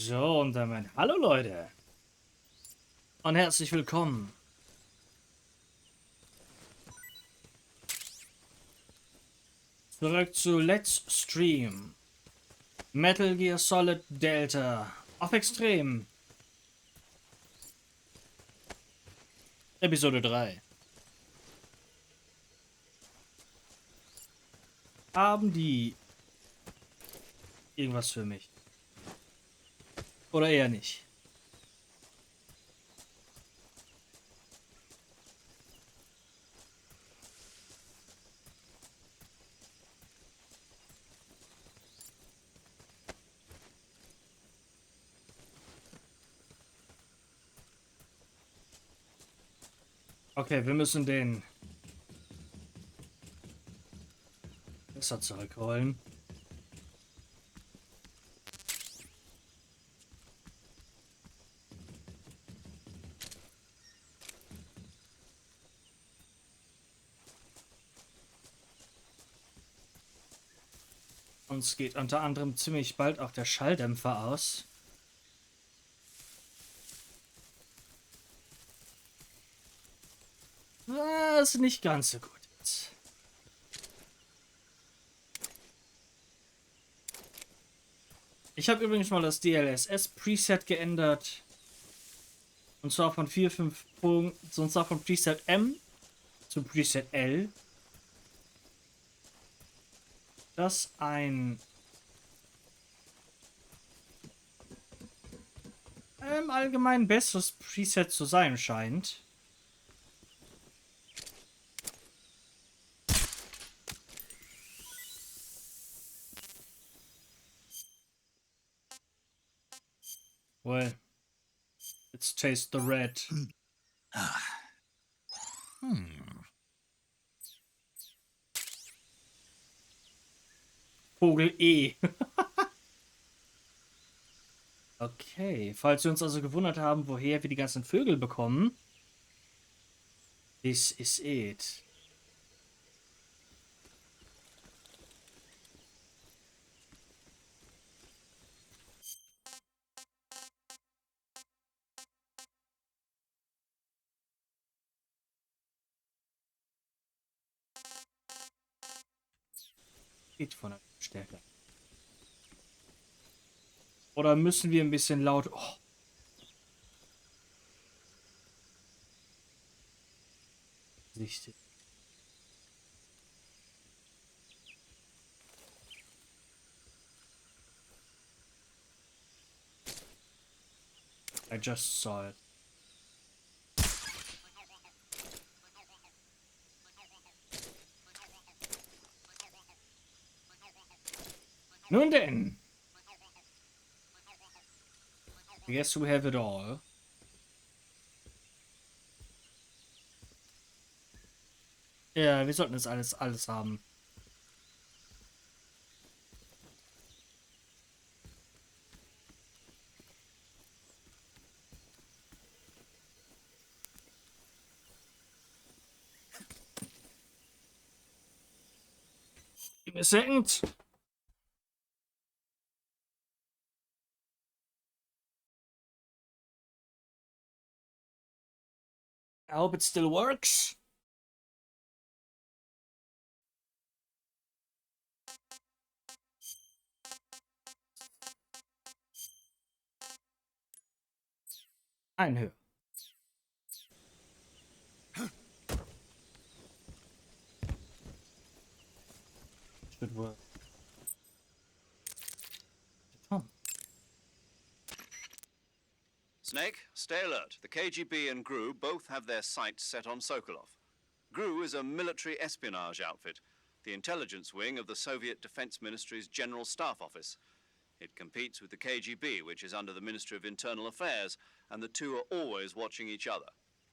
So, und damit hallo Leute und herzlich willkommen zurück zu Let's Stream Metal Gear Solid Delta auf Extrem Episode 3. Haben die irgendwas für mich? Oder eher nicht? Okay, wir müssen den Messer zurückrollen. Uns geht unter anderem ziemlich bald auch der Schalldämpfer aus. Was nicht ganz so gut ist. Ich habe übrigens mal das DLSS-Preset geändert. Und zwar von 4.5 Punkten, und zwar von Preset M zu Preset L. Das ein im Allgemeinen besseres Preset zu sein scheint. Well, let's taste the red. Vogel E. Okay, falls wir uns also gewundert haben, woher wir die ganzen Vögel bekommen. This is it. Geht von der Stärke. Oder müssen wir ein bisschen laut... Oh. Sichtig. I just saw it. Nun denn. I guess we have it all. Ja, wir sollten das alles haben. Give me a second. I hope it still works. Einhören. Should work. Tom. Snake, stay alert. The KGB and GRU both have their sights set on Sokolov. GRU is a military espionage outfit, the intelligence wing of the Soviet Defense Ministry's General Staff Office. It competes with the KGB, which is under the Ministry of Internal Affairs, and the two are always watching each other.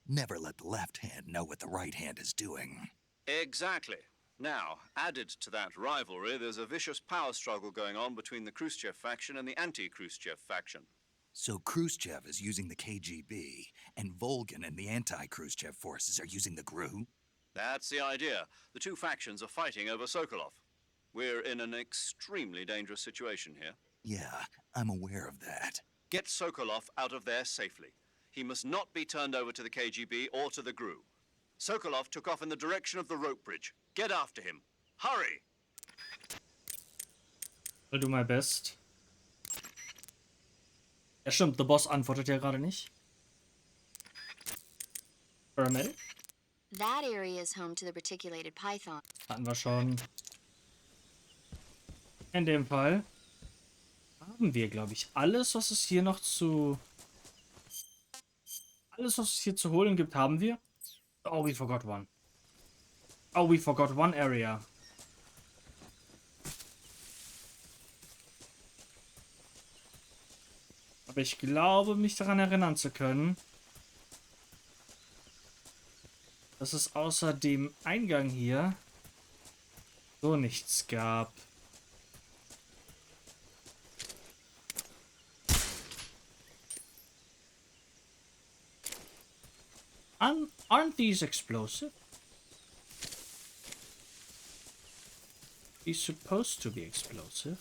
Never let the left hand know what the right hand is doing. Exactly. Now, added to that rivalry, there's a vicious power struggle going on between the Khrushchev faction and the anti-Khrushchev faction. So Khrushchev is using the KGB, and Volgin and the anti-Khrushchev forces are using the GRU? That's the idea. The two factions are fighting over Sokolov. We're in an extremely dangerous situation here. Yeah, I'm aware of that. Get Sokolov out of there safely. He must not be turned over to the KGB or to the GRU. Sokolov took off in the direction of the rope bridge. Get after him. Hurry! I'll do my best. Ja, stimmt, The Boss antwortet ja gerade nicht. Paramedic? That area is home to the reticulated python. Hatten wir schon. In dem Fall haben wir, glaube ich, alles, was es hier noch zu... Alles, was es hier zu holen gibt, haben wir. Oh, we forgot one. Oh, we forgot one area. Aber ich glaube, mich daran erinnern zu können, dass es außer dem Eingang hier so nichts gab. Aren't these explosive? These supposed to be explosive.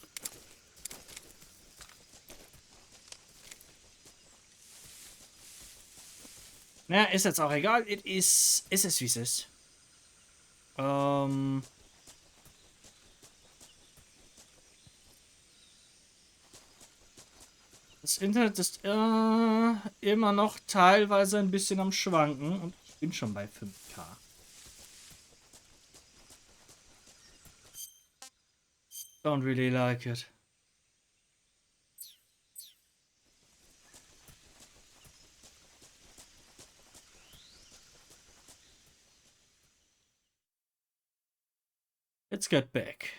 Naja, ist jetzt auch egal. Ist es wie es ist. Das Internet ist immer noch teilweise ein bisschen am Schwanken und ich bin schon bei 5K. Don't really like it. Let's get back.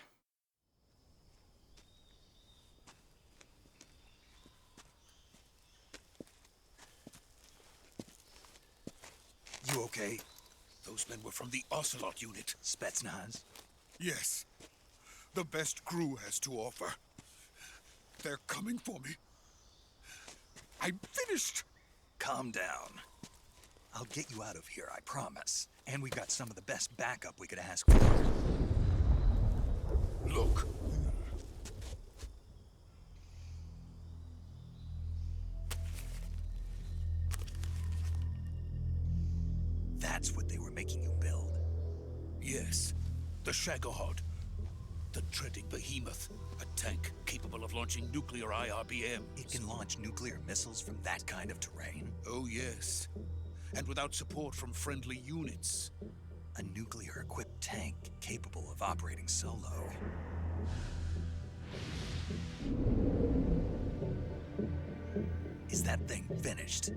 You okay? Those men were from the Ocelot unit. Spetsnaz? Yes. The best crew has to offer. They're coming for me. I'm finished. Calm down. I'll get you out of here, I promise. And we got some of the best backup we could ask for. Look. That's what they were making you build. Yes. The Shagohod. The treading behemoth. A tank capable of launching nuclear IRBMs. It can launch nuclear missiles from that kind of terrain? Oh, yes. And without support from friendly units. A nuclear-equipped tank capable of operating solo. Is that thing finished?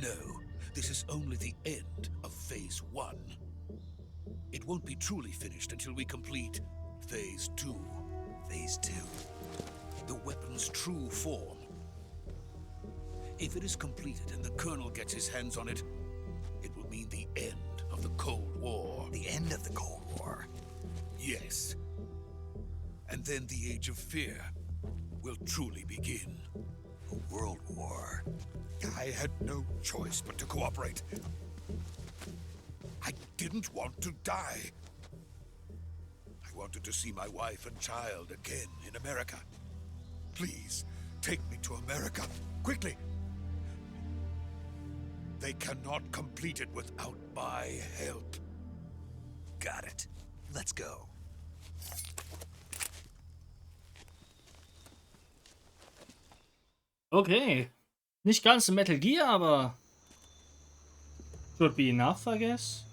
No, this is only the end of Phase 1. It won't be truly finished until we complete Phase 2. Phase 2. The weapon's true form. If it is completed and the Colonel gets his hands on it, it will mean the end of the Cold War. The end of the Cold War? Yes. And then the Age of Fear will truly begin. A world war. I had no choice but to cooperate. I didn't want to die. I wanted to see my wife and child again in America. Please, take me to America, quickly. They cannot complete it without my help. Got it. Let's go. Okay. Nicht ganz Metal Gear, aber should be enough, I guess.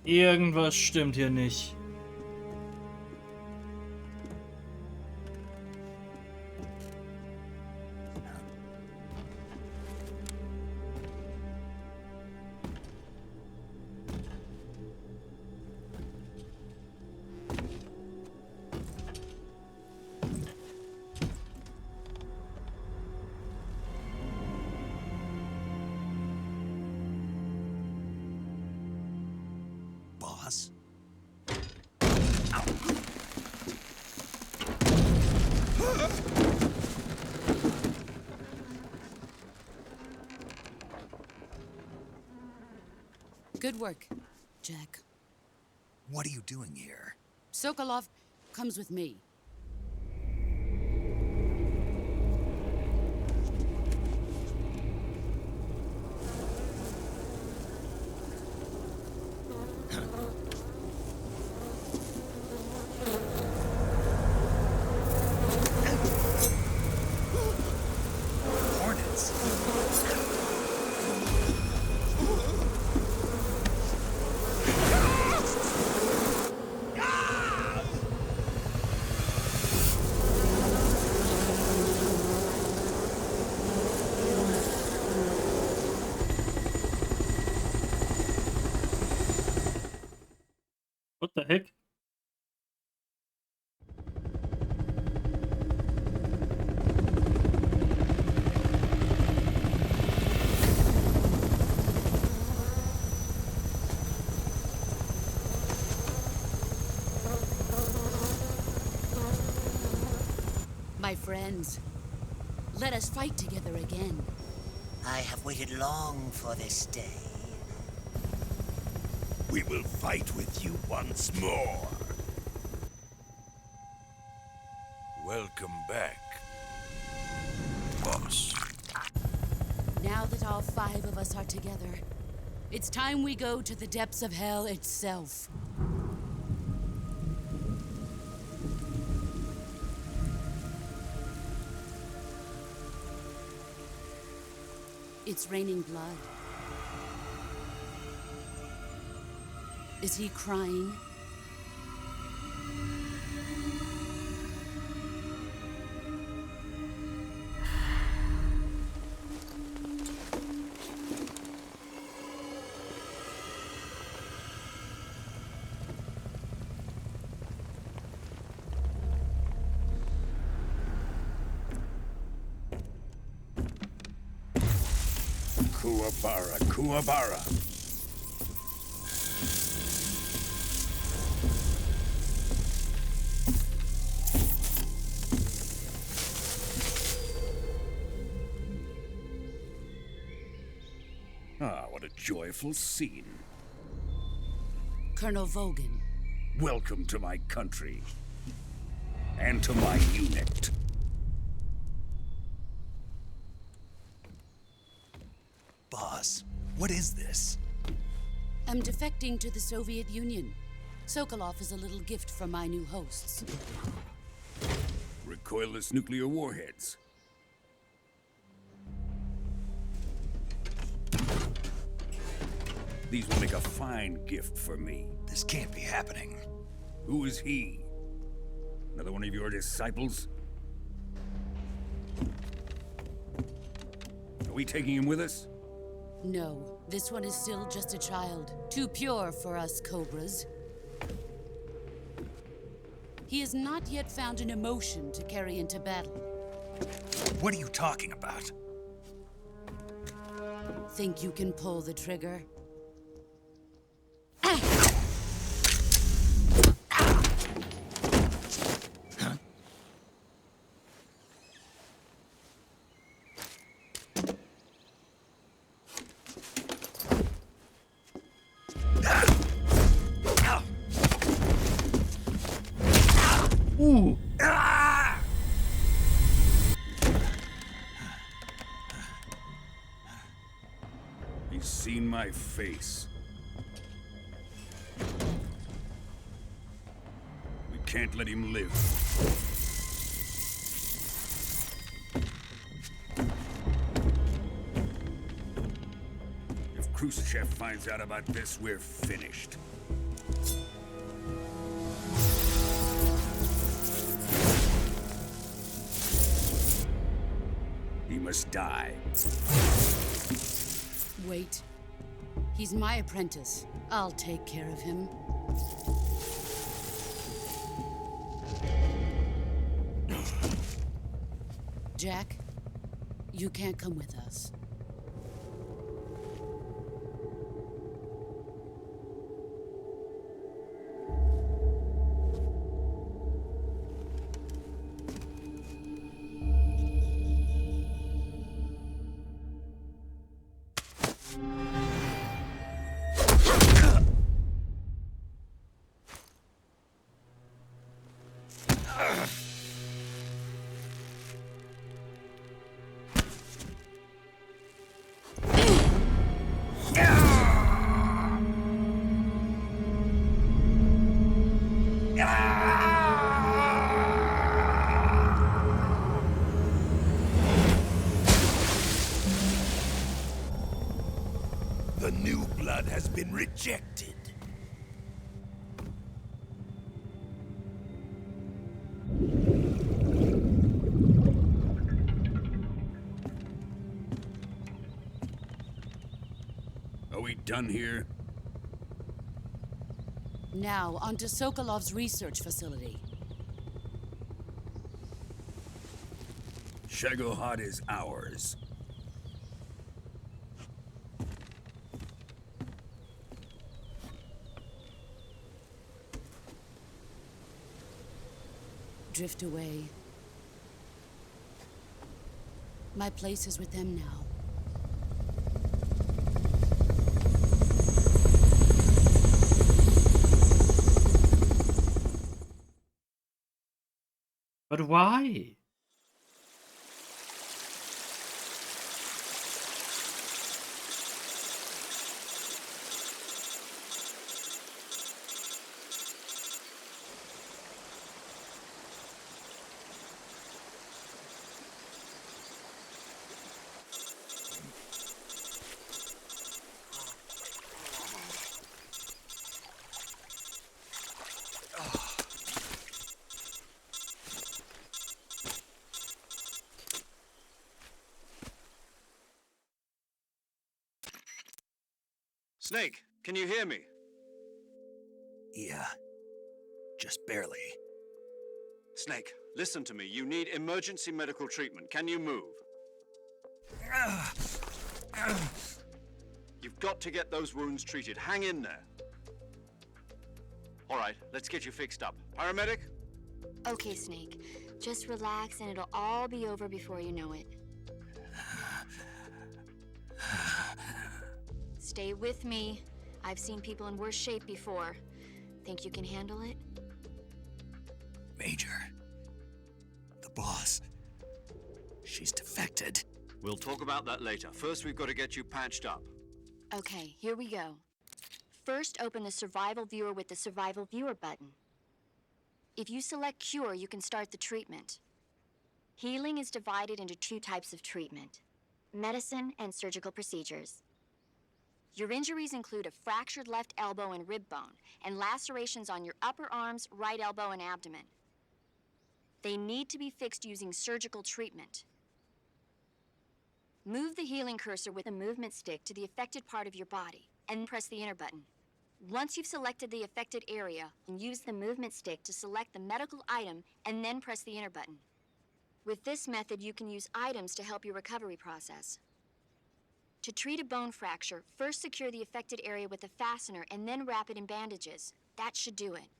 Irgendwas stimmt hier nicht. Good work, Jack. What are you doing here? Sokolov comes with me. Hornets. What the heck? My friends, let us fight together again. I have waited long for this day. We will fight with you once more. Welcome back, boss. Now that all 5 of us are together, it's time we go to the depths of hell itself. It's raining blood. Is he crying? Kuwabara, Kuwabara. Ah, what a joyful scene. Colonel Vogan. Welcome to my country. And to my unit. Boss, what is this? I'm defecting to the Soviet Union. Sokolov is a little gift from my new hosts. Recoilless nuclear warheads. These will make a fine gift for me. This can't be happening. Who is he? Another one of your disciples? Are we taking him with us? No, this one is still just a child. Too pure for us Cobras. He has not yet found an emotion to carry into battle. What are you talking about? Think you can pull the trigger? Ooh. He's seen my face. We can't let him live. If Khrushchev finds out about this, we're finished. He must die. Wait. He's my apprentice. I'll take care of him. Jack, you can't come with us. The new blood has been rejected. Are we done here? Now, onto Sokolov's research facility. Shagohod is ours. Drift away. My place is with them now. But why? Snake, can you hear me? Yeah. Just barely. Snake, listen to me. You need emergency medical treatment. Can you move? You've got to get those wounds treated. Hang in there. All right, let's get you fixed up. Paramedic? Okay, Snake. Just relax and it'll all be over before you know it. Stay with me. I've seen people in worse shape before. Think you can handle it? Major. The boss. She's defected. We'll talk about that later. First, we've got to get you patched up. Okay, here we go. First, open the Survival Viewer with the Survival Viewer button. If you select Cure, you can start the treatment. Healing is divided into two types of treatment: medicine and surgical procedures. Your injuries include a fractured left elbow and rib bone, and lacerations on your upper arms, right elbow, and abdomen. They need to be fixed using surgical treatment. Move the healing cursor with a movement stick to the affected part of your body, and press the enter button. Once you've selected the affected area, use the movement stick to select the medical item, and then press the enter button. With this method, you can use items to help your recovery process. To treat a bone fracture, first secure the affected area with a fastener and then wrap it in bandages. That should do it.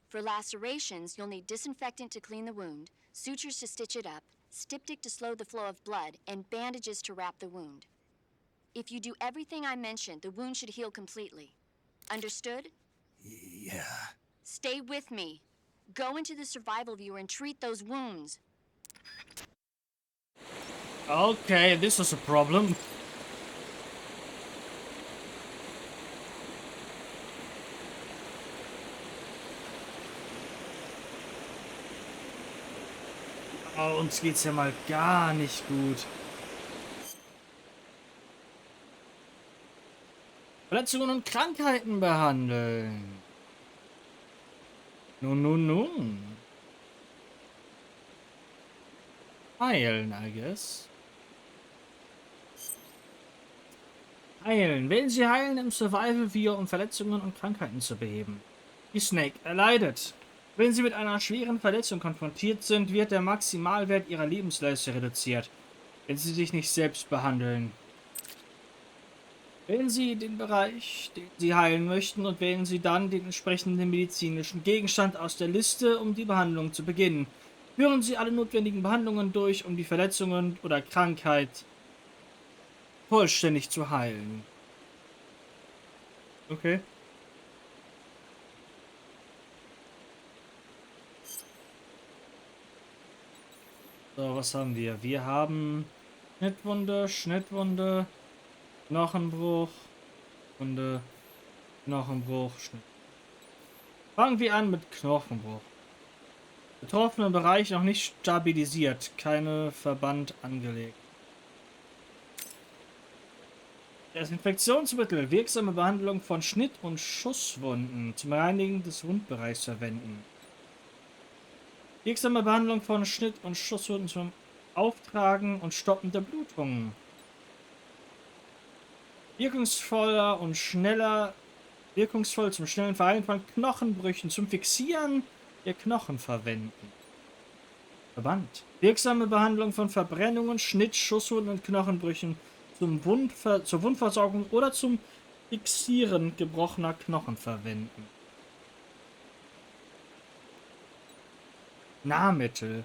For lacerations, you'll need disinfectant to clean the wound, sutures to stitch it up, styptic to slow the flow of blood, and bandages to wrap the wound. If you do everything I mentioned, the wound should heal completely. Understood? Yeah. Stay with me. Go into the Survival Viewer and treat those wounds. Okay, this is a problem. Oh, uns geht's ja mal gar nicht gut. Verletzungen und Krankheiten behandeln. Nun. Heilen, I guess. Heilen. Wählen Sie Heilen im Survival Viewer, um Verletzungen und Krankheiten zu beheben. Die Snake erleidet. Wenn Sie mit einer schweren Verletzung konfrontiert sind, wird der Maximalwert Ihrer Lebensleiste reduziert, wenn Sie sich nicht selbst behandeln. Wählen Sie den Bereich, den Sie heilen möchten, und wählen Sie dann den entsprechenden medizinischen Gegenstand aus der Liste, um die Behandlung zu beginnen. Führen Sie alle notwendigen Behandlungen durch, um die Verletzungen oder Krankheit vollständig zu heilen. Okay. So, was haben wir? Wir haben Schnittwunde, Knochenbruch, Wunde, Knochenbruch, Schnitt. Fangen wir an mit Knochenbruch. Betroffener Bereich noch nicht stabilisiert, keine Verband angelegt. Desinfektionsmittel, wirksame Behandlung von Schnitt- und Schusswunden zum Reinigen des Wundbereichs verwenden. Wirksame Behandlung von Schnitt- und Schusswunden zum Auftragen und Stoppen der Blutungen. Wirkungsvoll zum schnellen Verheilen von Knochenbrüchen, zum Fixieren der Knochen verwenden. Verband. Wirksame Behandlung von Verbrennungen, Schnitt-, Schusswunden und Knochenbrüchen zur Wundversorgung oder zum Fixieren gebrochener Knochen verwenden. Nahmittel.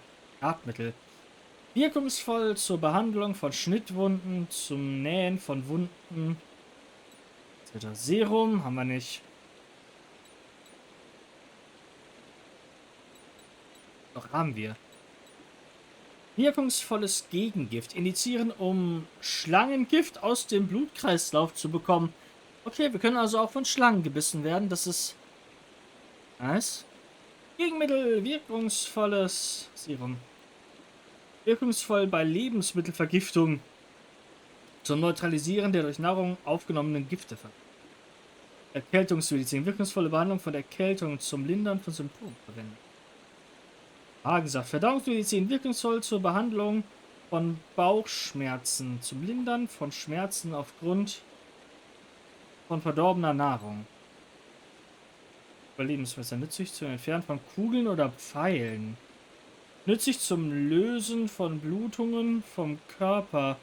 Wirkungsvoll zur Behandlung von Schnittwunden, zum Nähen von Wunden. Serum haben wir nicht. Doch haben wir. Wirkungsvolles Gegengift. Indizieren, um Schlangengift aus dem Blutkreislauf zu bekommen. Okay, wir können also auch von Schlangen gebissen werden. Das ist nice. Gegenmittel. Wirkungsvolles Serum. Wirkungsvoll bei Lebensmittelvergiftung. Zum Neutralisieren der durch Nahrung aufgenommenen Gifte. Erkältungsmedizin. Wirkungsvolle Behandlung von Erkältung zum Lindern von Symptomen verwenden. Magensaft. Verdauungsmedizin. Wirkungsvoll zur Behandlung von Bauchschmerzen. Zum Lindern von Schmerzen aufgrund von verdorbener Nahrung. Überlebensmesser. Nützlich zum Entfernen von Kugeln oder Pfeilen. Nützlich zum Lösen von Blutungen vom Körper.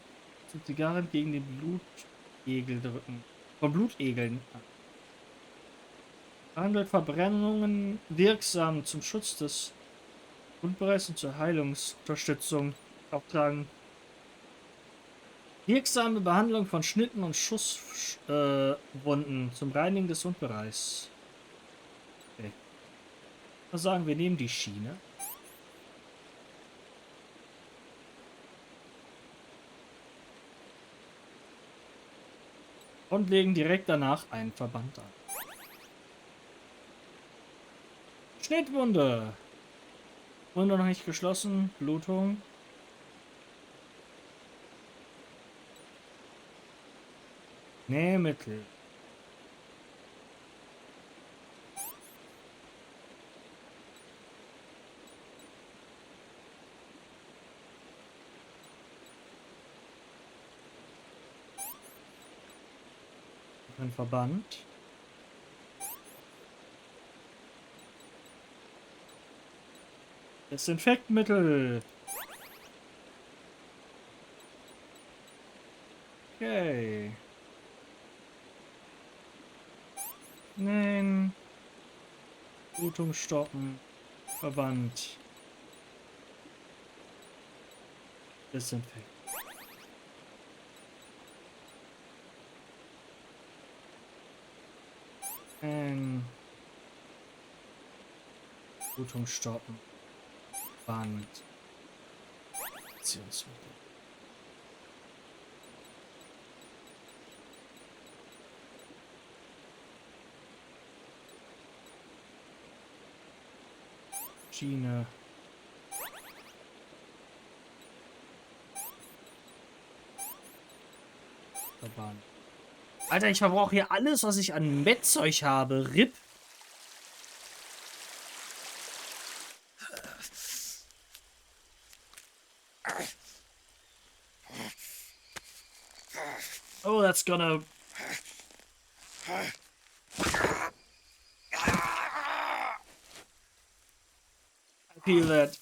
Zum Zigarren gegen den Blutegel drücken. Von Blutegeln. Behandelt Verbrennungen wirksam zum Schutz des Wundbereichs und zur Heilungsunterstützung auftragen. Wirksame Behandlung von Schnitten und Schusswunden zum Reinigen des Wundbereichs. Okay. Was sagen wir? Nehmen die Schiene. Und legen direkt danach einen Verband an. Schnittwunde. Wunde noch nicht geschlossen. Blutung. Nähmittel. Ein Verband. Desinfektmittel. Okay. Nein. Blutung stoppen. Verband. Desinfekt. Blutung stoppen. Band. Beziehungsmittel. Schiene. Verband. Alter, ich verbrauche hier alles, was ich an Mettzeug habe. RIP. Oh, that's gonna... I feel that.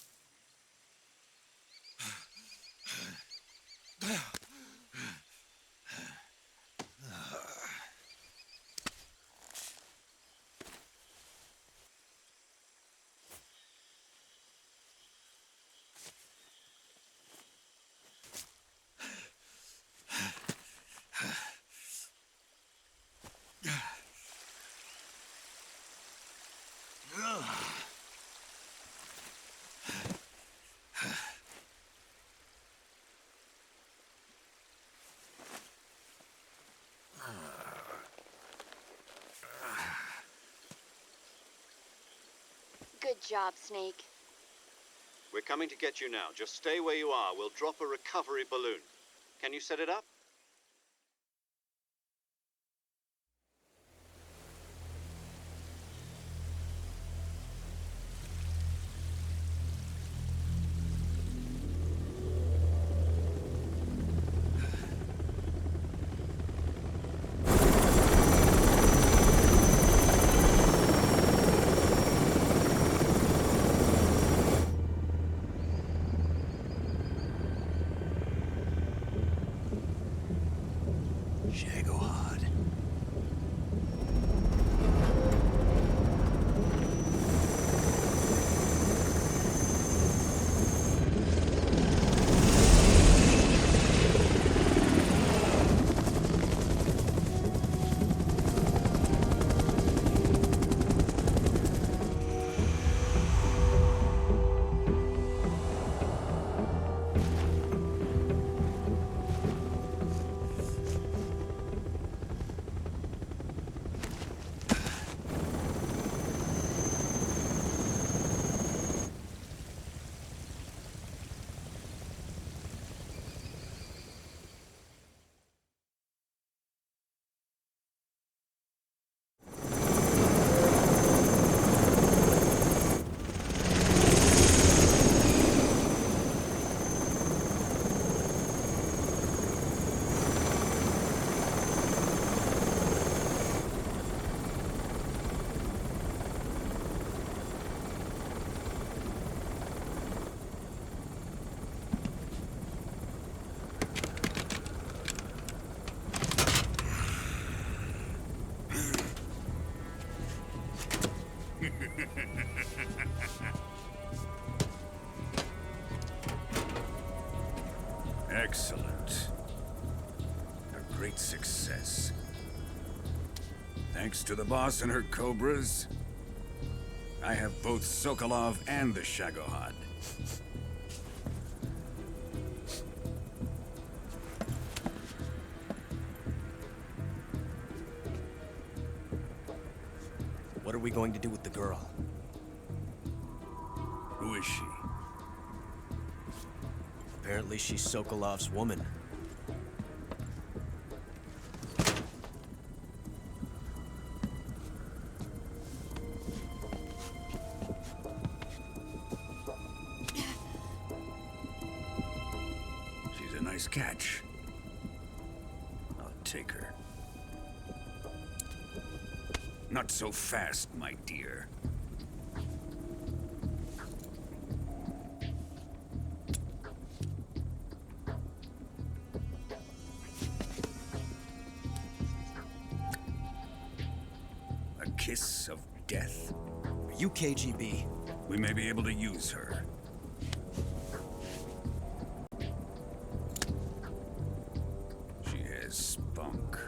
Good job, Snake. We're coming to get you now. Just stay where you are. We'll drop a recovery balloon. Can you set it up? Shagohod. Excellent. A great success. Thanks to the boss and her cobras, I have both Sokolov and the Shagohod. What are we going to do with the girl? Who is she? Apparently she's Sokolov's woman. She's a nice catch. I'll take her. Not so fast, my dear. A kiss of death. Are you KGB? We may be able to use her. She has spunk.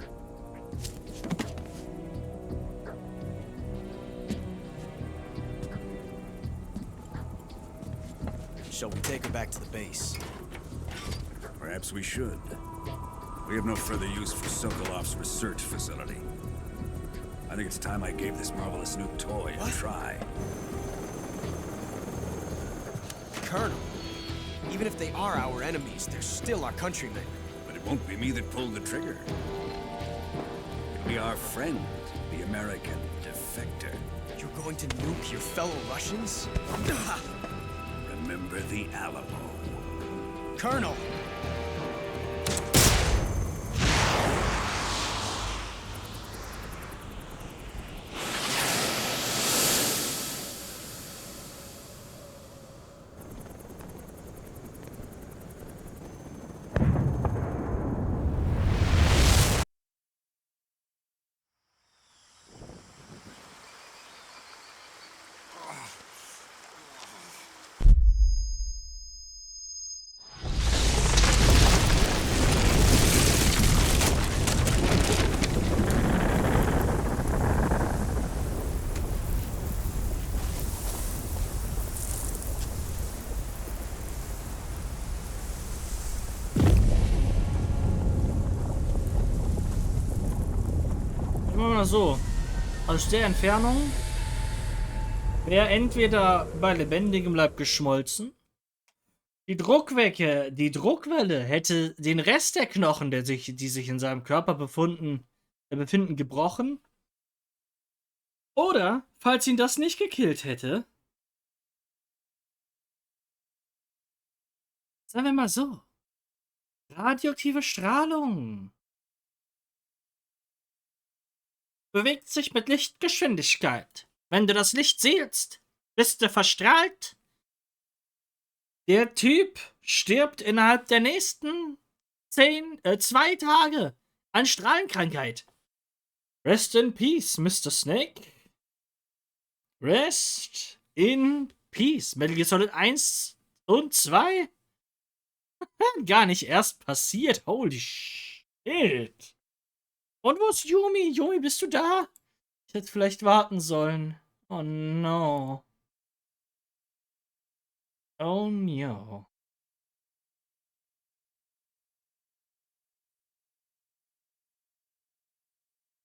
Shall we take her back to the base? Perhaps we should. We have no further use for Sokolov's research facility. I think it's time I gave this marvelous new toy a try. Colonel, even if they are our enemies, they're still our countrymen. But it won't be me that pulled the trigger. It'll be our friend, the American defector. You're going to nuke your fellow Russians? Remember the Alamo. Colonel! Mal so, aus der Entfernung wäre entweder bei lebendigem Leib geschmolzen, die Druckwelle hätte den Rest der Knochen, die sich in seinem Körper befinden, gebrochen, oder, falls ihn das nicht gekillt hätte, sagen wir mal so, radioaktive Strahlung bewegt sich mit Lichtgeschwindigkeit. Wenn du das Licht siehst, bist du verstrahlt. Der Typ stirbt innerhalb der nächsten 2 Tage an Strahlenkrankheit. Rest in peace, Mr. Snake. Rest in peace. Metal Gear Solid 1 und 2? Gar nicht erst passiert. Holy shit. Und wo ist Yumi? Yumi, bist du da? Ich hätte vielleicht warten sollen. Oh no. Oh no.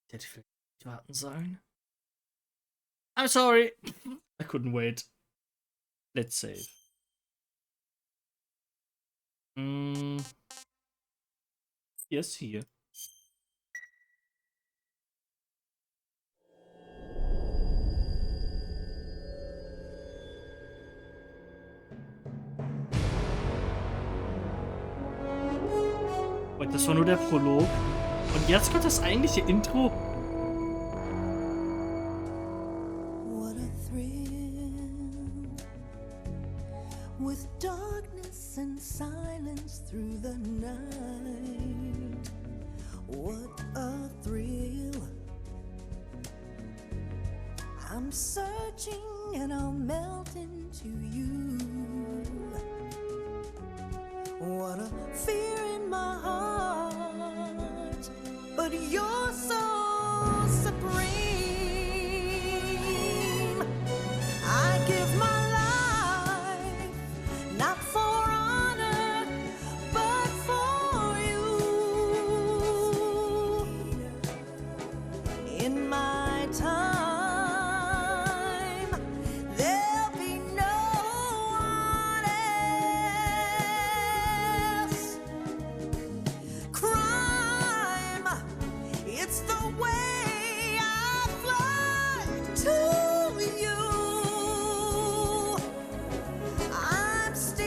Ich hätte vielleicht warten sollen. I'm sorry. I couldn't wait. Let's save. Yes, hier. Und das war nur der Prolog. Und jetzt kommt das eigentliche Intro. What a thrill, with darkness and silence through the night. What a thrill. I'm searching and I'll melt into you. What a fear in my heart, but you're so supreme. I give my life, not for honor, but for you. In my time, there'll be no one else. Crime, it's the way I fly to you. I'm still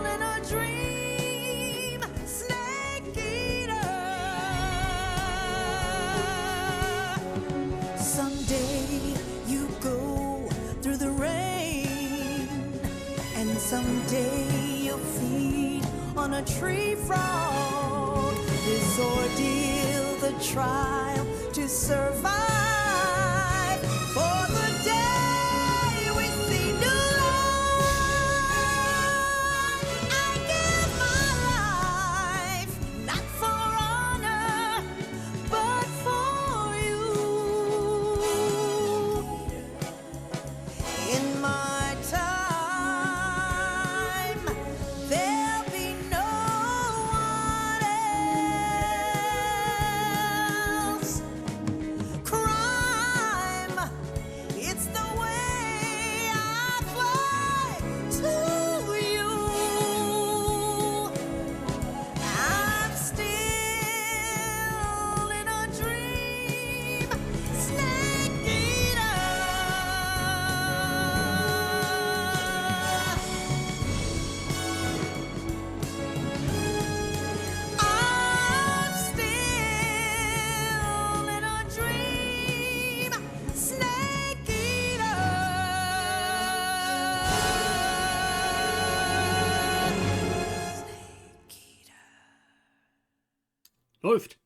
in a dream, snake eater. Someday you go through the rain, and someday you'll feed on a tree frog. This ordeal, the trial to survive, for the day we see new light. I give my life, not for honor, but for you. In my time, there'll be no one else. Crime, it's the way I fly to you. I'm still in a dream, snake eater. I'm still in a dream, snake eater. Snake eater. Läuft.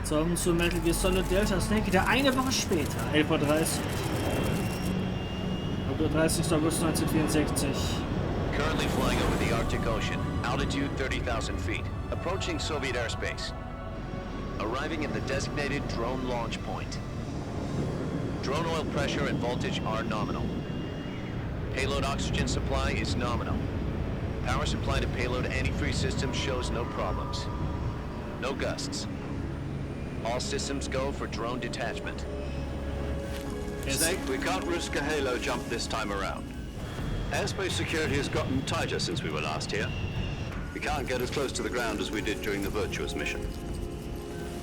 Zum zu Metal Gear Solid Delta Snake wieder eine Woche später, 11:30 Uhr. 30. August 1964. Currently flying over the Arctic Ocean, altitude 30,000 feet, approaching Soviet airspace. Arriving at the designated drone launch point. Drone oil pressure and voltage are nominal. Payload oxygen supply is nominal. Power supply to payload antifreeze system shows no problems. No gusts. All systems go for drone detachment. Snake, we can't risk a halo jump this time around. Airspace security has gotten tighter since we were last here. We can't get as close to the ground as we did during the Virtuous mission.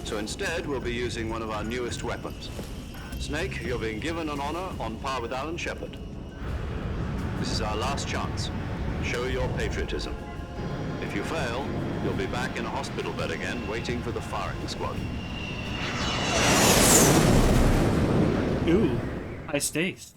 So instead, we'll be using one of our newest weapons. Snake, you're being given an honor on par with Alan Shepard. This is our last chance. Show your patriotism. If you fail, you'll be back in a hospital bed again, waiting for the firing squad. Ooh, high stakes.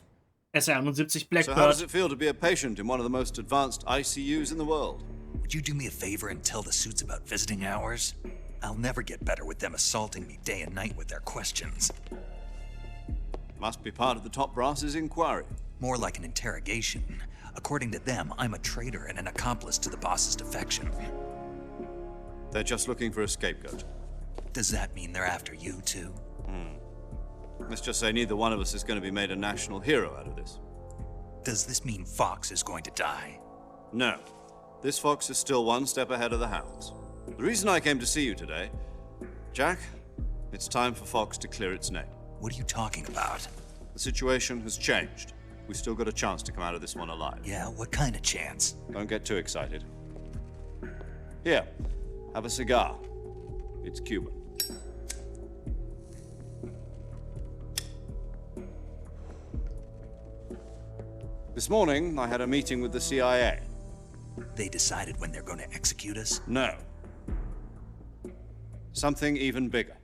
SR-71 So how Blackbird. does it feel to be a patient in one of the most advanced ICUs in the world? Would you do me a favor and tell the suits about visiting hours? I'll never get better with them assaulting me day and night with their questions. Must be part of the top brass's inquiry. More like an interrogation. According to them, I'm a traitor and an accomplice to the boss's defection. They're just looking for a scapegoat. Does that mean they're after you, too? Let's just say neither one of us is going to be made a national hero out of this. Does this mean Fox is going to die? No. This fox is still one step ahead of the hounds. The reason I came to see you today, Jack, it's time for Fox to clear its name. What are you talking about? The situation has changed. We've still got a chance to come out of this one alive. Yeah, what kind of chance? Don't get too excited. Here, have a cigar. It's Cuban. This morning, I had a meeting with the CIA. They decided when they're going to execute us? No. Something even bigger.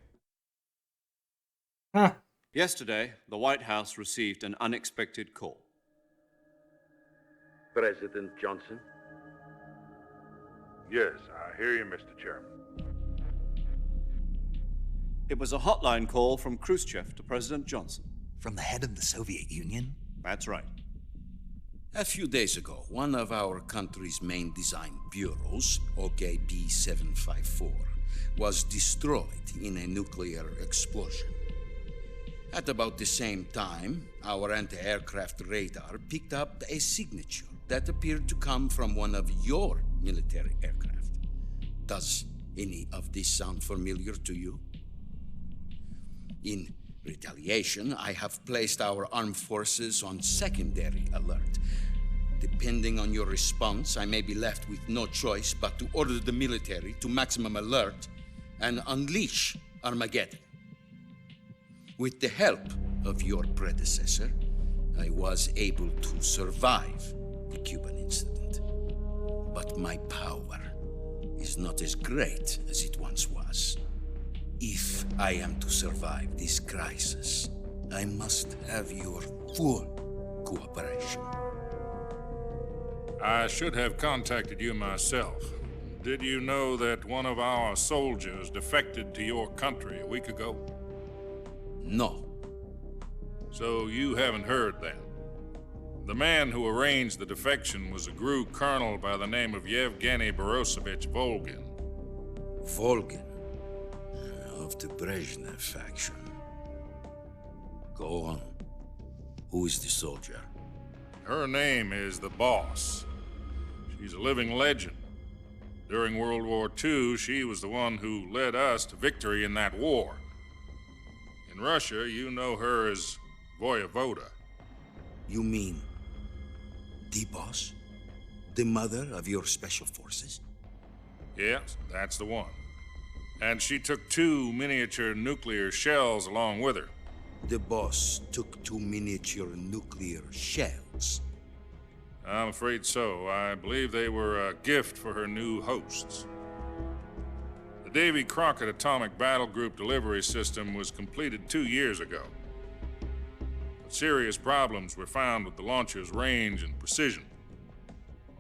Huh. Yesterday, the White House received an unexpected call. President Johnson? Yes, I hear you, Mr. Chairman. It was a hotline call from Khrushchev to President Johnson. From the head of the Soviet Union? That's right. A few days ago, one of our country's main design bureaus, OKB 754, was destroyed in a nuclear explosion. At about the same time, our anti-aircraft radar picked up a signature that appeared to come from one of your military aircraft. Does any of this sound familiar to you? In retaliation, I have placed our armed forces on secondary alert. Depending on your response, I may be left with no choice but to order the military to maximum alert and unleash Armageddon. With the help of your predecessor, I was able to survive the Cuban incident. But my power is not as great as it once was. If I am to survive this crisis, I must have your full cooperation. I should have contacted you myself. Did you know that one of our soldiers defected to your country a week ago? No. So you haven't heard then. The man who arranged the defection was a GRU colonel by the name of Yevgeny Borosovich Volgin. Volgin? Of the Brezhnev faction. Go on. Who is the soldier? Her name is the Boss. She's a living legend. During World War II, she was the one who led us to victory in that war. In Russia, you know her as Voyevoda. You mean the Boss? The mother of your special forces? Yes, that's the one. And she took 2 miniature nuclear shells along with her. The Boss took 2 miniature nuclear shells. I'm afraid so. I believe they were a gift for her new hosts. The Davy Crockett Atomic Battle Group delivery system was completed 2 years ago. But serious problems were found with the launcher's range and precision.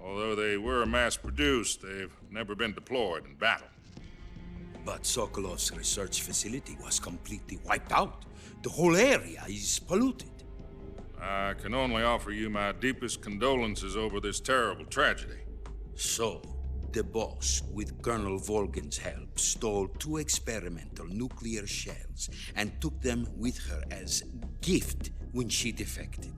Although they were mass-produced, they've never been deployed in battle. But Sokolov's research facility was completely wiped out. The whole area is polluted. I can only offer you my deepest condolences over this terrible tragedy. So, the Boss, with Colonel Volgin's help, stole 2 experimental nuclear shells and took them with her as gift when she defected.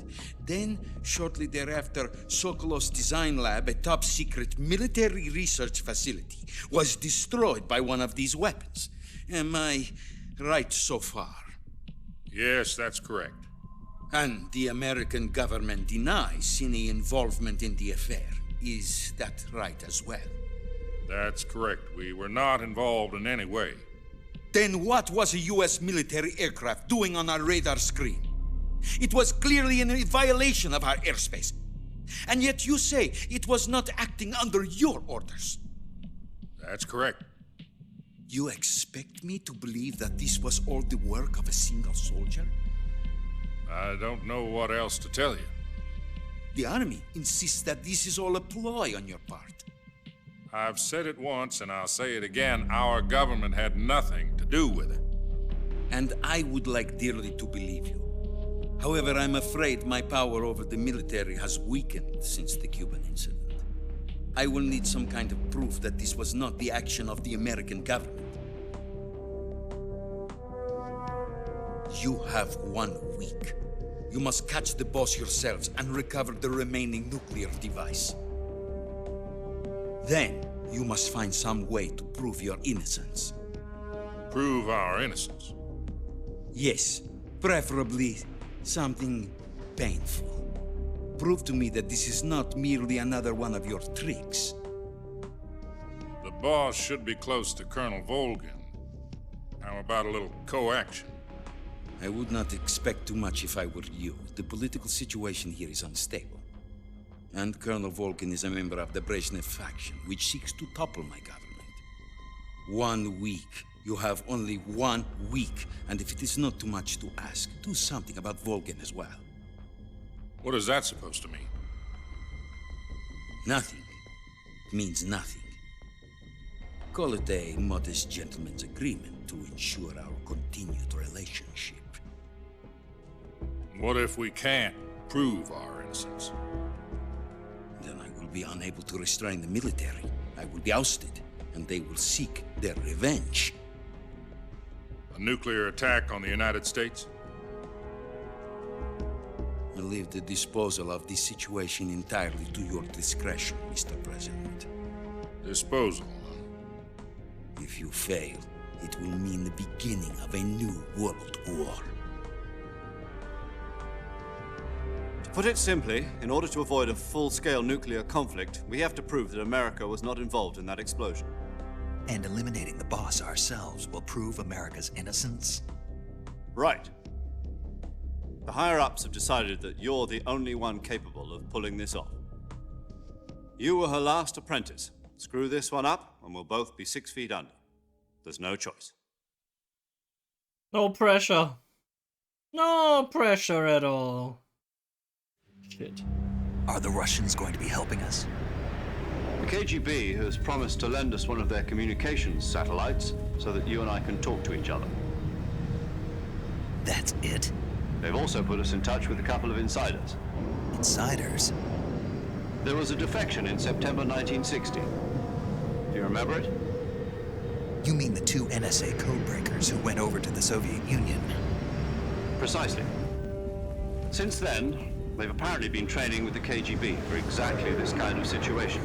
Then, shortly thereafter, Sokolov's design lab, a top-secret military research facility, was destroyed by one of these weapons. Am I right so far? Yes, that's correct. And the American government denies any involvement in the affair. Is that right as well? That's correct. We were not involved in any way. Then what was a U.S. military aircraft doing on our radar screen? It was clearly in violation of our airspace. And yet you say it was not acting under your orders. That's correct. You expect me to believe that this was all the work of a single soldier? I don't know what else to tell you. The Army insists that this is all a ploy on your part. I've said it once and I'll say it again. Our government had nothing to do with it. And I would like dearly to believe you. However, I'm afraid my power over the military has weakened since the Cuban incident. I will need some kind of proof that this was not the action of the American government. You have 1 week. You must catch the boss yourselves and recover the remaining nuclear device. Then, you must find some way to prove your innocence. Prove our innocence? Yes, preferably something painful. Prove to me that this is not merely another one of your tricks. The boss should be close to Colonel Volgin. How about a little co-action? I would not expect too much if I were you. The political situation here is unstable. And Colonel Volgin is a member of the Brezhnev faction, which seeks to topple my government. 1 week. You have only 1 week. And if it is not too much to ask, do something about Volgin as well. What is that supposed to mean? Nothing. It means nothing. Call it a modest gentleman's agreement to ensure our continued relationship. What if we can't prove our innocence? Then I will be unable to restrain the military. I will be ousted, and they will seek their revenge. A nuclear attack on the United States? I leave the disposal of this situation entirely to your discretion, Mr. President. Disposal, huh? If you fail, it will mean the beginning of a new world war. To put it simply, in order to avoid a full-scale nuclear conflict, we have to prove that America was not involved in that explosion. And eliminating the boss ourselves will prove America's innocence? Right. The higher-ups have decided that you're the only one capable of pulling this off. You were her last apprentice. Screw this one up, and we'll both be 6 feet under. There's no choice. No pressure. No pressure at all. Shit. Are the Russians going to be helping us? The KGB has promised to lend us one of their communications satellites so that you and I can talk to each other. That's it? They've also put us in touch with a couple of insiders. Insiders? There was a defection in September 1960. Do you remember it? You mean the 2 NSA codebreakers who went over to the Soviet Union? Precisely. Since then, they've apparently been training with the KGB for exactly this kind of situation.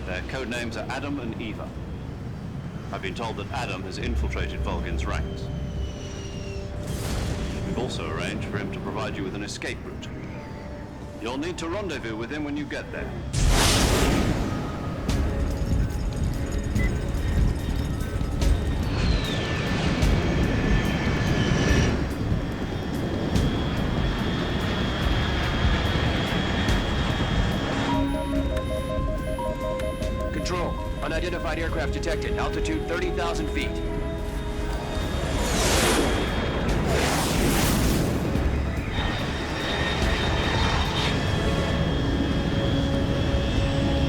Their code names are Adam and Eva. I've been told that Adam has infiltrated Volgin's ranks. We've also arranged for him to provide you with an escape route. You'll need to rendezvous with him when you get there. Control. Unidentified aircraft detected. Altitude 30,000 feet.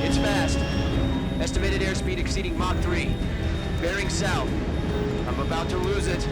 It's fast. Estimated airspeed exceeding Mach 3. Bearing south. I'm about to lose it.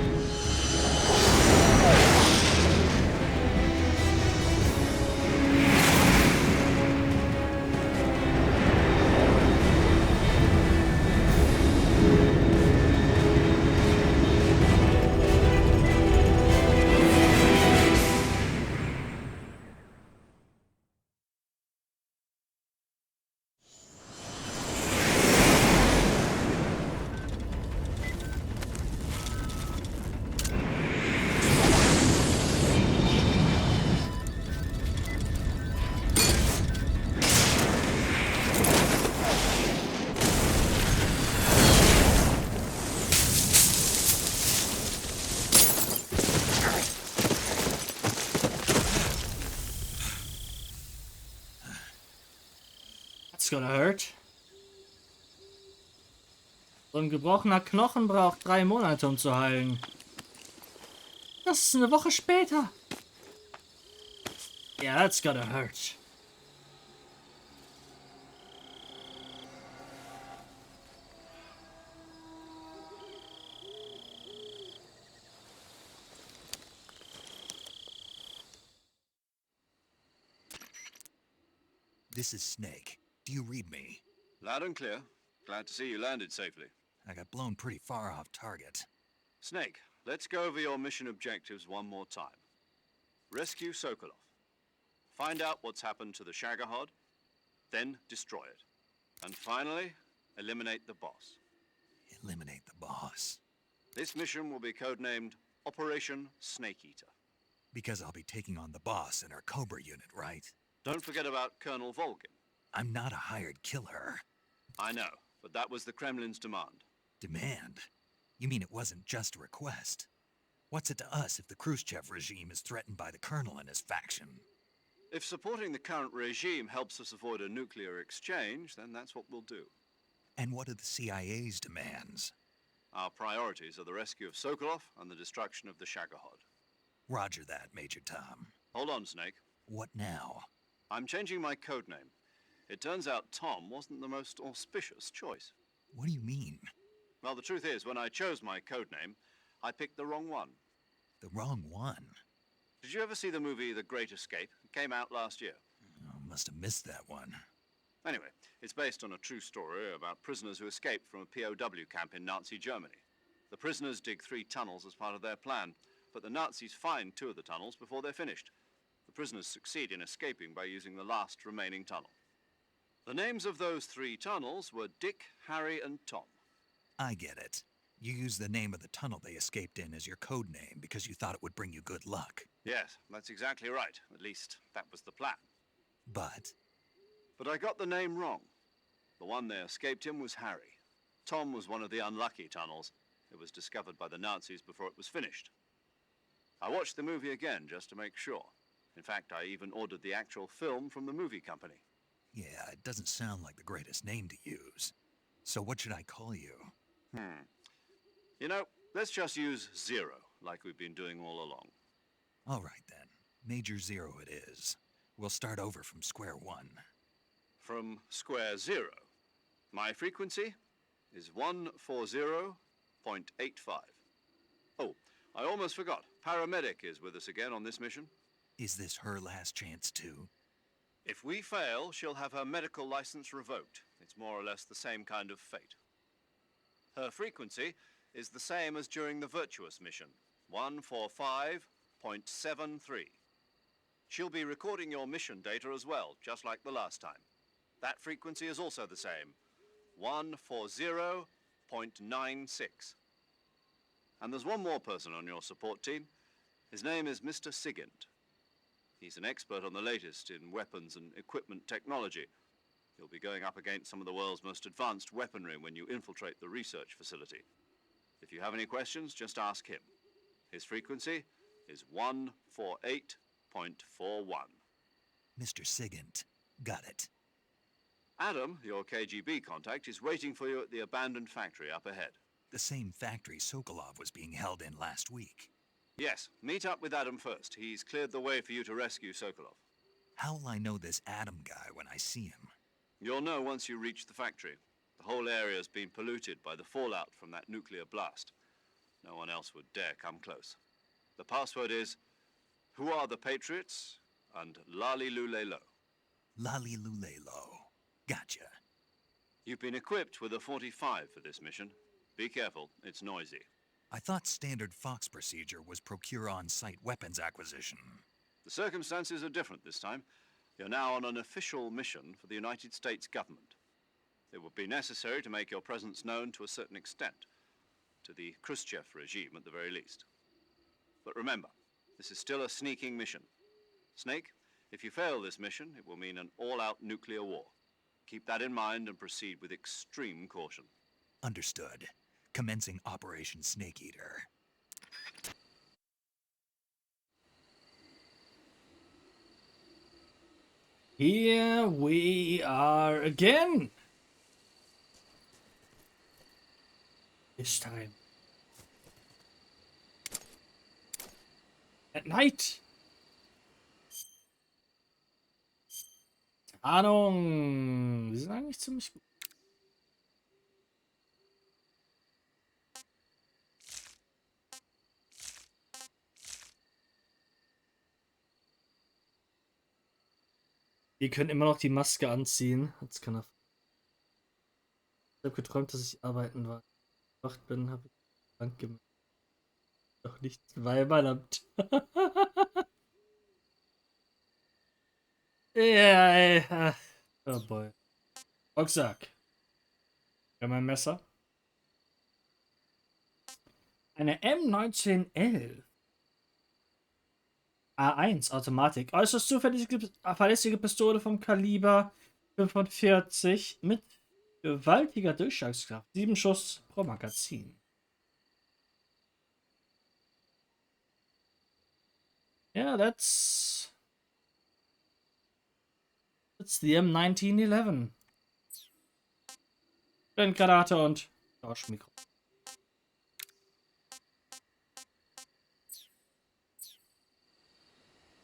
Gonna hurt. So ein gebrochener Knochen braucht 3 Monate, um zu heilen. Das ist eine Woche später. Yeah, that's gonna hurt. This is Snake. Do you read me? Loud and clear. Glad to see you landed safely. I got blown pretty far off target. Snake, let's go over your mission objectives one more time. Rescue Sokolov. Find out what's happened to the Shagohod, then destroy it. And finally, eliminate the boss. Eliminate the boss. This mission will be codenamed Operation Snake Eater. Because I'll be taking on the boss in our Cobra unit, right? Don't forget about Colonel Volgin. I'm not a hired killer. I know, but that was the Kremlin's demand. Demand? You mean it wasn't just a request? What's it to us if the Khrushchev regime is threatened by the Colonel and his faction? If supporting the current regime helps us avoid a nuclear exchange, then that's what we'll do. And what are the CIA's demands? Our priorities are the rescue of Sokolov and the destruction of the Shagohod. Roger that, Major Tom. Hold on, Snake. What now? I'm changing my codename. It turns out Tom wasn't the most auspicious choice. What do you mean? Well, the truth is, when I chose my codename, I picked the wrong one. The wrong one? Did you ever see the movie The Great Escape? It came out last year. Oh, must have missed that one. Anyway, it's based on a true story about prisoners who escaped from a POW camp in Nazi Germany. The prisoners dig 3 tunnels as part of their plan, but the Nazis find 2 of the tunnels before they're finished. The prisoners succeed in escaping by using the last remaining tunnel. The names of those 3 tunnels were Dick, Harry, and Tom. I get it. You used the name of the tunnel they escaped in as your code name because you thought it would bring you good luck. Yes, that's exactly right. At least, that was the plan. But I got the name wrong. The one they escaped in was Harry. Tom was one of the unlucky tunnels. It was discovered by the Nazis before it was finished. I watched the movie again just to make sure. In fact, I even ordered the actual film from the movie company. yeah, it doesn't sound like the greatest name to use. So what should I call you? You know, let's just use Zero, like we've been doing all along. All right then. Major Zero it is. We'll start over from square one. From square 0. My frequency is 140.85. Oh, I almost forgot. Paramedic is with us again on this mission. Is this her last chance too? If we fail, she'll have her medical license revoked. It's more or less the same kind of fate. Her frequency is the same as during the Virtuous mission, 145.73. She'll be recording your mission data as well, just like the last time. That frequency is also the same, 140.96. And there's one more person on your support team. His name is Mr. Sigint. He's an expert on the latest in weapons and equipment technology. You'll be going up against some of the world's most advanced weaponry when you infiltrate the research facility. If you have any questions, just ask him. His frequency is 148.41. Mr. Sigint. Got it. Adam, your KGB contact, is waiting for you at the abandoned factory up ahead. The same factory Sokolov was being held in last week. Yes, meet up with Adam first. He's cleared the way for you to rescue Sokolov. How will I know this Adam guy when I see him? You'll know once you reach the factory. The whole area's been polluted by the fallout from that nuclear blast. No one else would dare come close. The password is, "Who are the Patriots?" and Lali Lule Lo. Lali Lule Lo. Gotcha. You've been equipped with a 45 for this mission. Be careful, it's noisy. I thought standard Fox procedure was procure on-site weapons acquisition. The circumstances are different this time. You're now on an official mission for the United States government. It would be necessary to make your presence known to a certain extent, to the Khrushchev regime at the very least. But remember, this is still a sneaking mission. Snake, if you fail this mission, it will mean an all-out nuclear war. Keep that in mind and proceed with extreme caution. Understood. Commencing Operation Snake Eater. Here we are again. This time at night. Ahnung. Die sind eigentlich ziemlich gut. Wir können immer noch die Maske anziehen. Jetzt kann er. Ich habe geträumt, dass ich arbeiten war. Wacht bin, habe ich krank gemeldet. Doch nicht zweimal am Tag. Ja, ey. Oh boy. Rucksack. Ja, mein Messer. Eine M1911. A1 Automatik. Äußerst verlässliche Pistole vom Kaliber 45 mit gewaltiger Durchschlagskraft. 7 Schuss pro Magazin. Ja, that's the M1911. Blendgranate und Tauschmikro.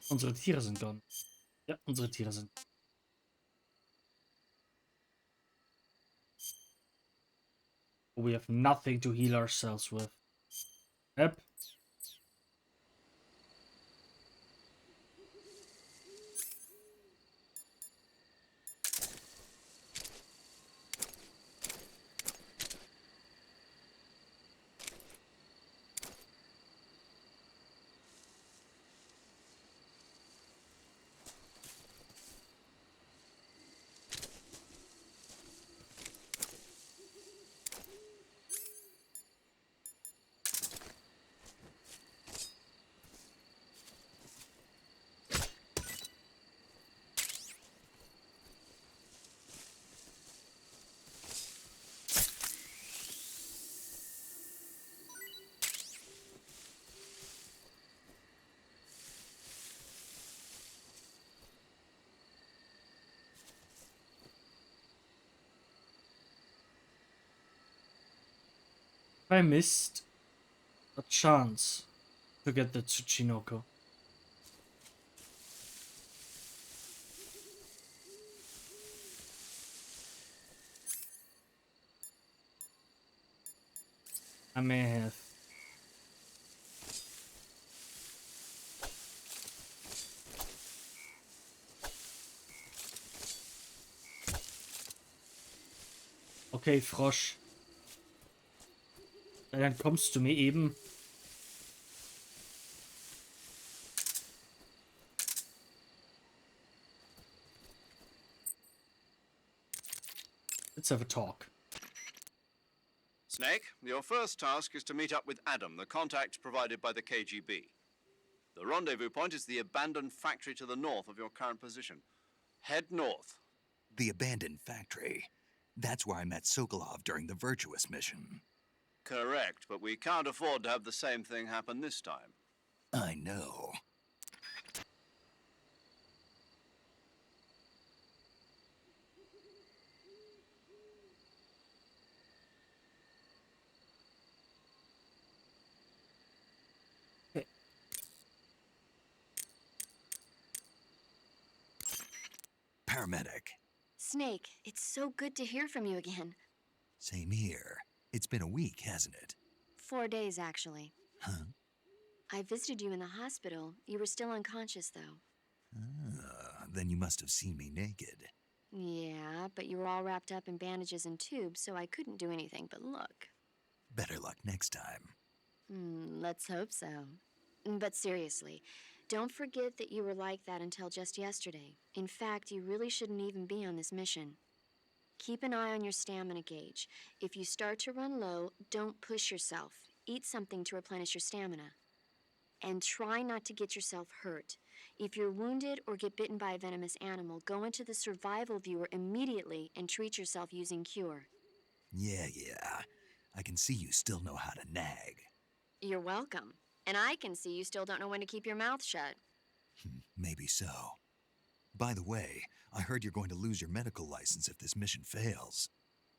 Unsere Tiere sind gone. Ja, unsere Tiere sind. We have nothing to heal ourselves with. Yep. I missed a chance to get the Tsuchinoko. I may have. Okay, Frosch. Dann kommst du mir eben. Let's have a talk. Snake, your first task is to meet up with Adam, the contact provided by the KGB. The rendezvous point is the abandoned factory to the north of your current position. Head north. The abandoned factory. That's where I met Sokolov during the Virtuous mission. Correct, but we can't afford to have the same thing happen this time. I know. Paramedic. Snake, it's so good to hear from you again. Same here. It's been a week, hasn't it? 4 days, actually. Huh? I visited you in the hospital. You were still unconscious, though. Then you must have seen me naked. Yeah, but you were all wrapped up in bandages and tubes, so I couldn't do anything but look. Better luck next time. Let's hope so. But seriously, don't forget that you were like that until just yesterday. In fact, you really shouldn't even be on this mission. Keep an eye on your stamina gauge. If you start to run low, don't push yourself. Eat something to replenish your stamina. And try not to get yourself hurt. If you're wounded or get bitten by a venomous animal, go into the survival viewer immediately and treat yourself using Cure. Yeah. I can see you still know how to nag. You're welcome. And I can see you still don't know when to keep your mouth shut. Maybe so. By the way, I heard you're going to lose your medical license if this mission fails.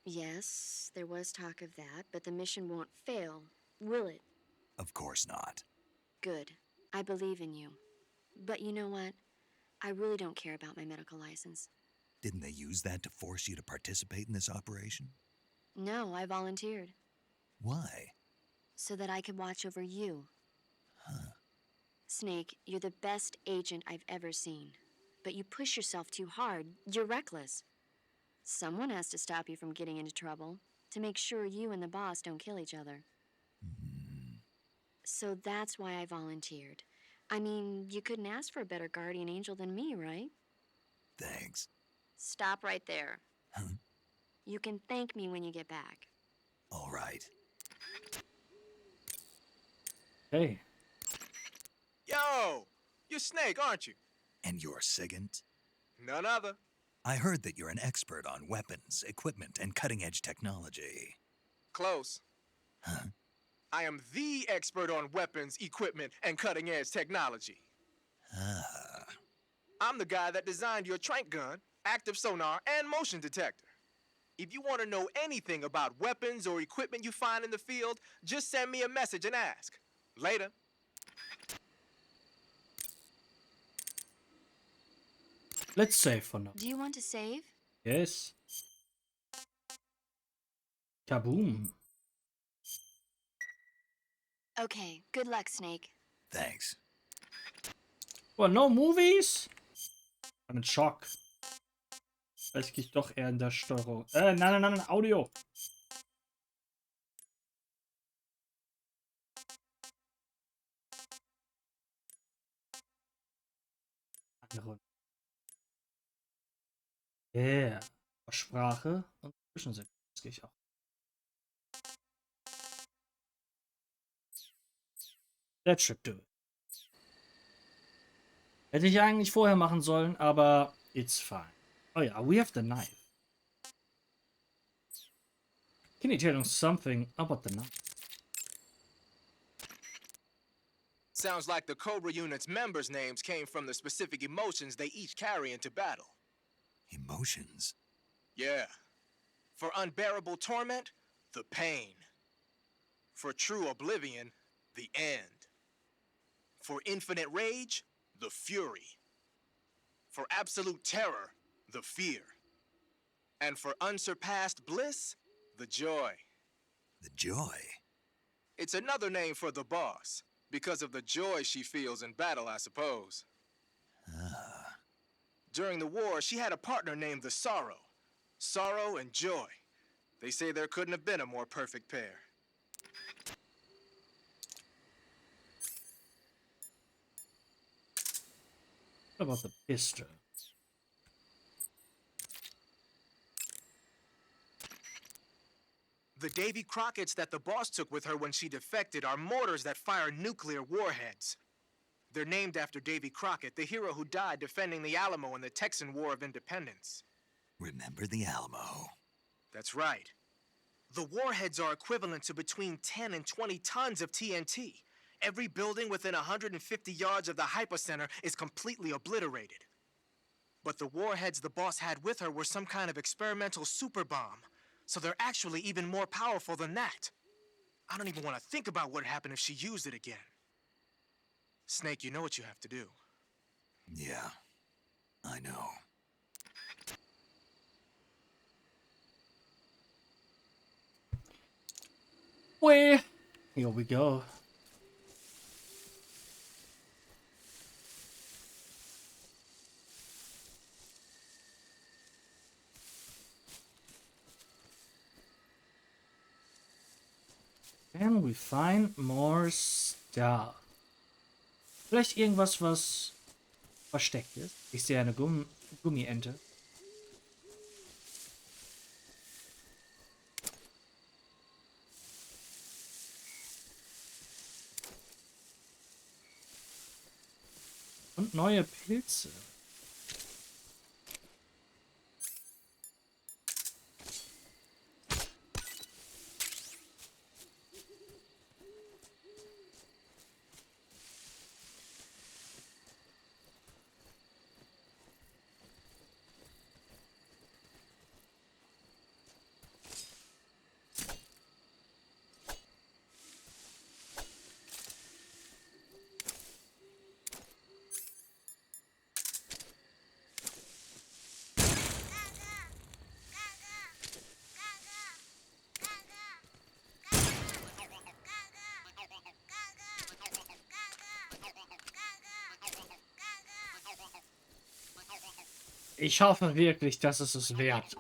Yes, there was talk of that, but the mission won't fail, will it? Of course not. Good. I believe in you. But you know what? I really don't care about my medical license. Didn't they use that to force you to participate in this operation? No, I volunteered. Why? So that I could watch over you. Huh. Snake, you're the best agent I've ever seen. but you push yourself too hard, you're reckless. Someone has to stop you from getting into trouble, to make sure you and the boss don't kill each other. So that's why I volunteered. I mean, you couldn't ask for a better guardian angel than me, right? Thanks. Stop right there. Huh? You can thank me when you get back. All right. Hey. Yo! You're Snake, aren't you? And you're Sigint? None other. I heard that you're an expert on weapons, equipment, and cutting-edge technology. Close. Huh? I am the expert on weapons, equipment, and cutting-edge technology. Ah. I'm the guy that designed your trank gun, active sonar, and motion detector. If you want to know anything about weapons or equipment you find in the field, just send me a message and ask. Later. Let's save for now. Do you want to save? Yes. Kaboom. Okay, good luck, Snake. Thanks. Well, no movies? I'm in Schock. Vielleicht gehe ich doch eher in der Steuerung. Nein, Audio. Andere. Yeah. Sprache und Zwischensequenz. Das gehe ich auch. That should do it. Hätte ich eigentlich vorher machen sollen, aber it's fine. Oh yeah, we have the knife. Can you tell us something about the knife? Sounds like the Cobra unit's members' names came from the specific emotions they each carry into battle. Emotions? Yeah. For unbearable torment, the pain. For true oblivion, the end. For infinite rage, the fury. For absolute terror, the fear. And for unsurpassed bliss, the joy. The joy? It's another name for the boss, because of the joy she feels in battle, I suppose. Ah. During the war, she had a partner named the Sorrow. Sorrow and joy. They say there couldn't have been a more perfect pair. What about the pistol? The Davy Crockett's that the boss took with her when she defected are mortars that fire nuclear warheads. They're named after Davy Crockett, the hero who died defending the Alamo in the Texan War of Independence. Remember the Alamo. That's right. The warheads are equivalent to between 10 and 20 tons of TNT. Every building within 150 yards of the hypocenter is completely obliterated. But the warheads the boss had with her were some kind of experimental super bomb, so they're actually even more powerful than that. I don't even want to think about what happened if she used it again. Snake, you know what you have to do. Yeah, I know. Well, here we go. Can we find more stuff? Vielleicht irgendwas, was versteckt ist. Ich sehe eine Gummiente. Und neue Pilze. Ich hoffe wirklich, dass es es wert.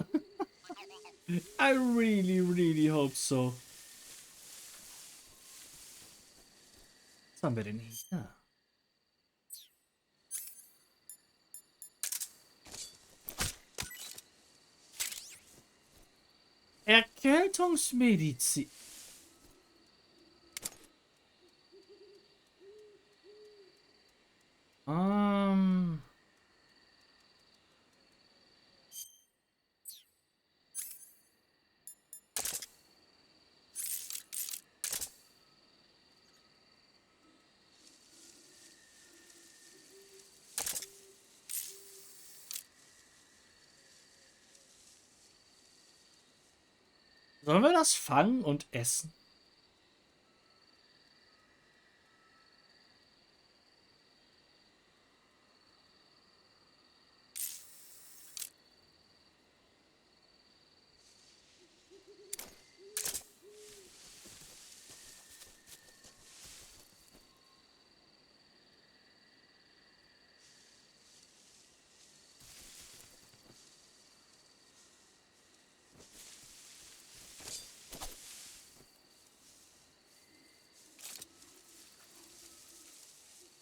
I really, really hope so. Was haben wir denn hier? Erkältungsmedizin. Ähm. Sollen wir das fangen und essen?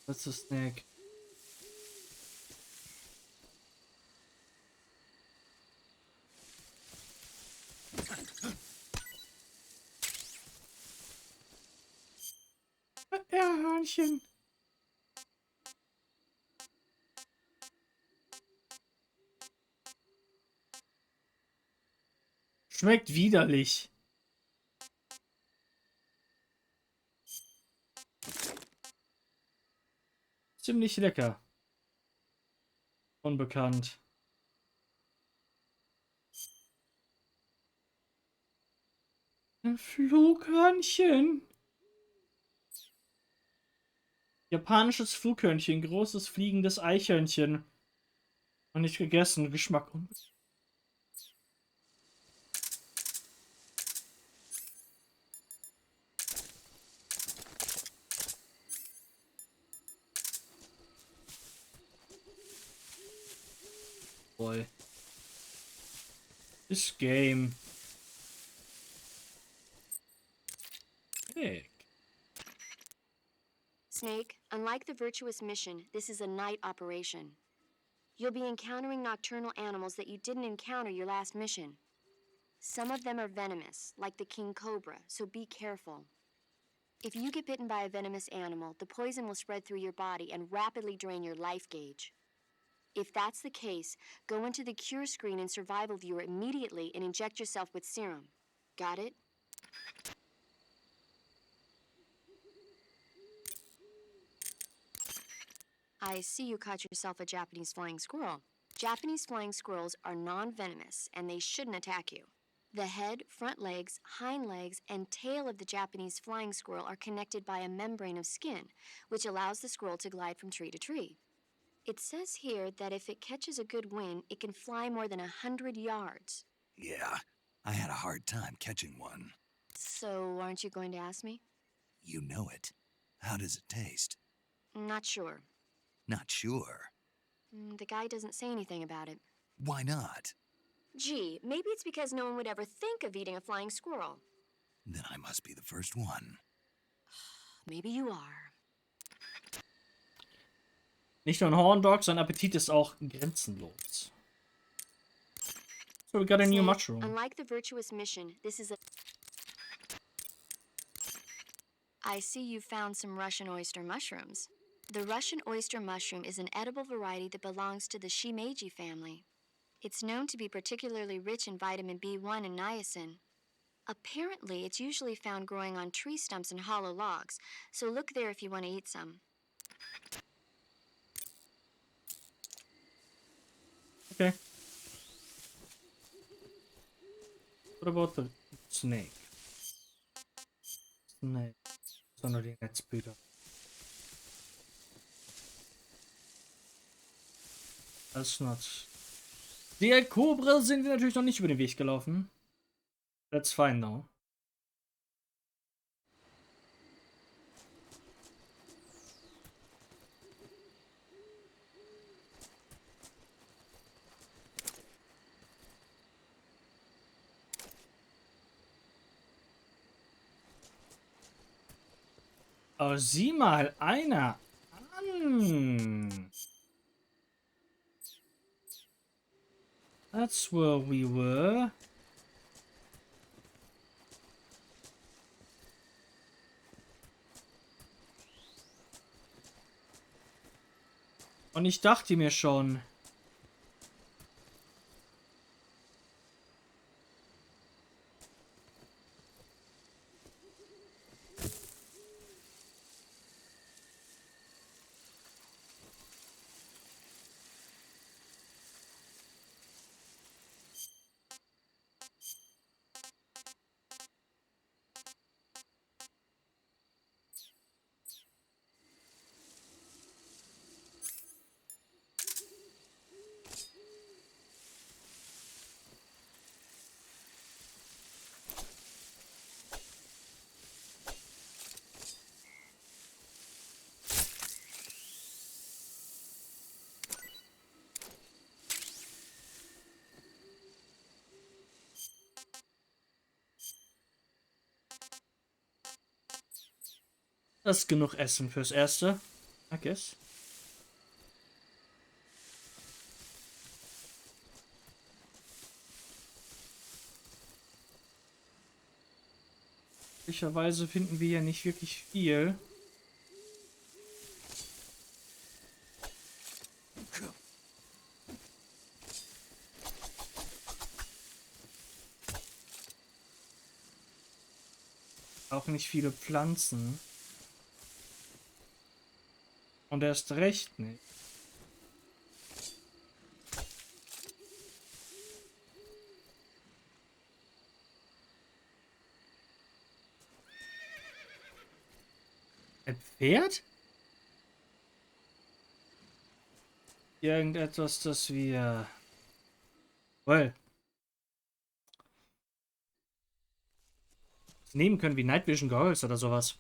Was ist das Snack? Ja, Hörnchen. Schmeckt widerlich. Ziemlich lecker. Unbekannt. Ein Flughörnchen. Japanisches Flughörnchen. Großes fliegendes Eichhörnchen. Noch nicht gegessen. Geschmack. Boy. This game. Hey. Snake, unlike the virtuous mission, this is a night operation. You'll be encountering nocturnal animals that you didn't encounter your last mission. Some of them are venomous, like the king cobra, so be careful. If you get bitten by a venomous animal, the poison will spread through your body and rapidly drain your life gauge. If that's the case, go into the cure screen and survival viewer immediately and inject yourself with serum. Got it? I see you caught yourself a Japanese flying squirrel. Japanese flying squirrels are non-venomous and they shouldn't attack you. The head, front legs, hind legs, and tail of the Japanese flying squirrel are connected by a membrane of skin, which allows the squirrel to glide from tree to tree. It says here that if it catches a good wind, it can fly more than 100 yards. Yeah, I had a hard time catching one. So, aren't you going to ask me? You know it. How does it taste? Not sure. Not sure. The guy doesn't say anything about it. Why not? Gee, maybe it's because no one would ever think of eating a flying squirrel. Then I must be the first one. Maybe you are. Nicht nur ein Horndog, sein Appetit ist auch grenzenlos. So we got a new mushroom. Unlike the virtuous mission, this is a... I see you found some Russian oyster mushrooms. The Russian oyster mushroom is an edible variety that belongs to the shimeji family. It's known to be particularly rich in vitamin B1 and niacin. Apparently, it's usually found growing on tree stumps and hollow logs, so look there if you want to eat some. Okay. What about the snake? Snake. Sondern die Netzbilder. Das not. Der Cobra sind wir natürlich noch nicht über den Weg gelaufen. That's fine though. Oh, sieh mal, einer an. That's where we were. Und ich dachte mir schon. Das ist genug Essen fürs Erste. I guess. Möglicherweise finden wir ja nicht wirklich viel. Auch nicht viele Pflanzen. Und erst recht nicht. Ein Pferd? Irgendetwas, das wir... Well. Nehmen können wie Night Vision Goggles oder sowas.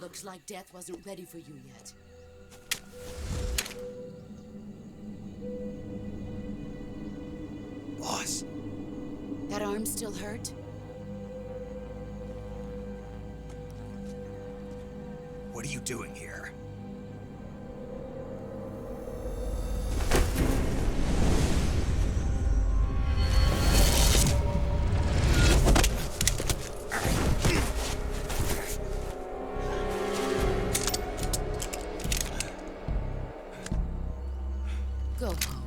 Looks like death wasn't ready for you yet. Boss. That arm still hurt? What are you doing here? Go home.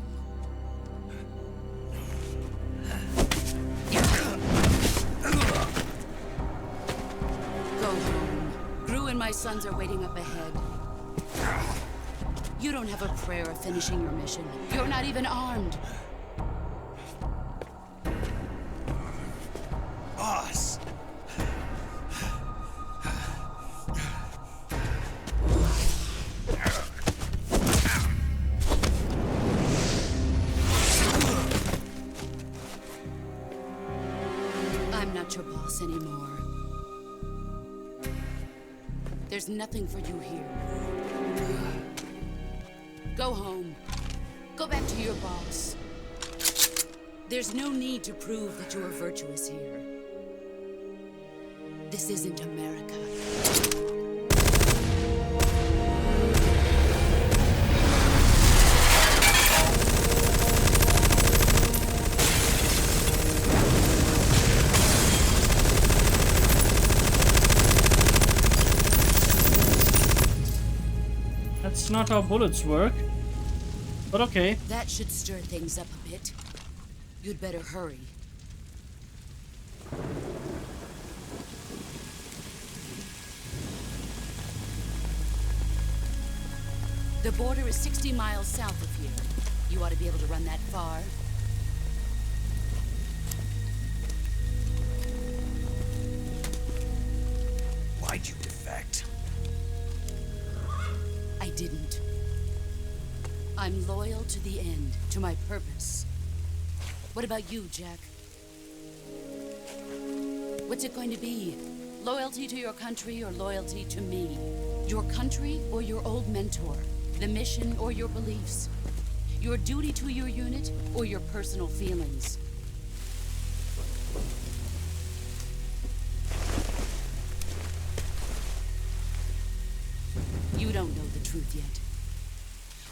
Go home. Gru and my sons are waiting up ahead. You don't have a prayer of finishing your mission. You're not even armed. Boss. I'm not your boss anymore. There's nothing for you here. Go home. Go back to your boss. There's no need to prove that you are virtuous here. This isn't America. That's not how bullets work. But okay. That should stir things up a bit. You'd better hurry. The border is 60 miles south of here. You ought to be able to run that far. Why'd you defect? I'm loyal to the end, to my purpose. What about you, Jack? What's it going to be? Loyalty to your country or loyalty to me? Your country or your old mentor? The mission or your beliefs? Your duty to your unit or your personal feelings? You don't know the truth yet.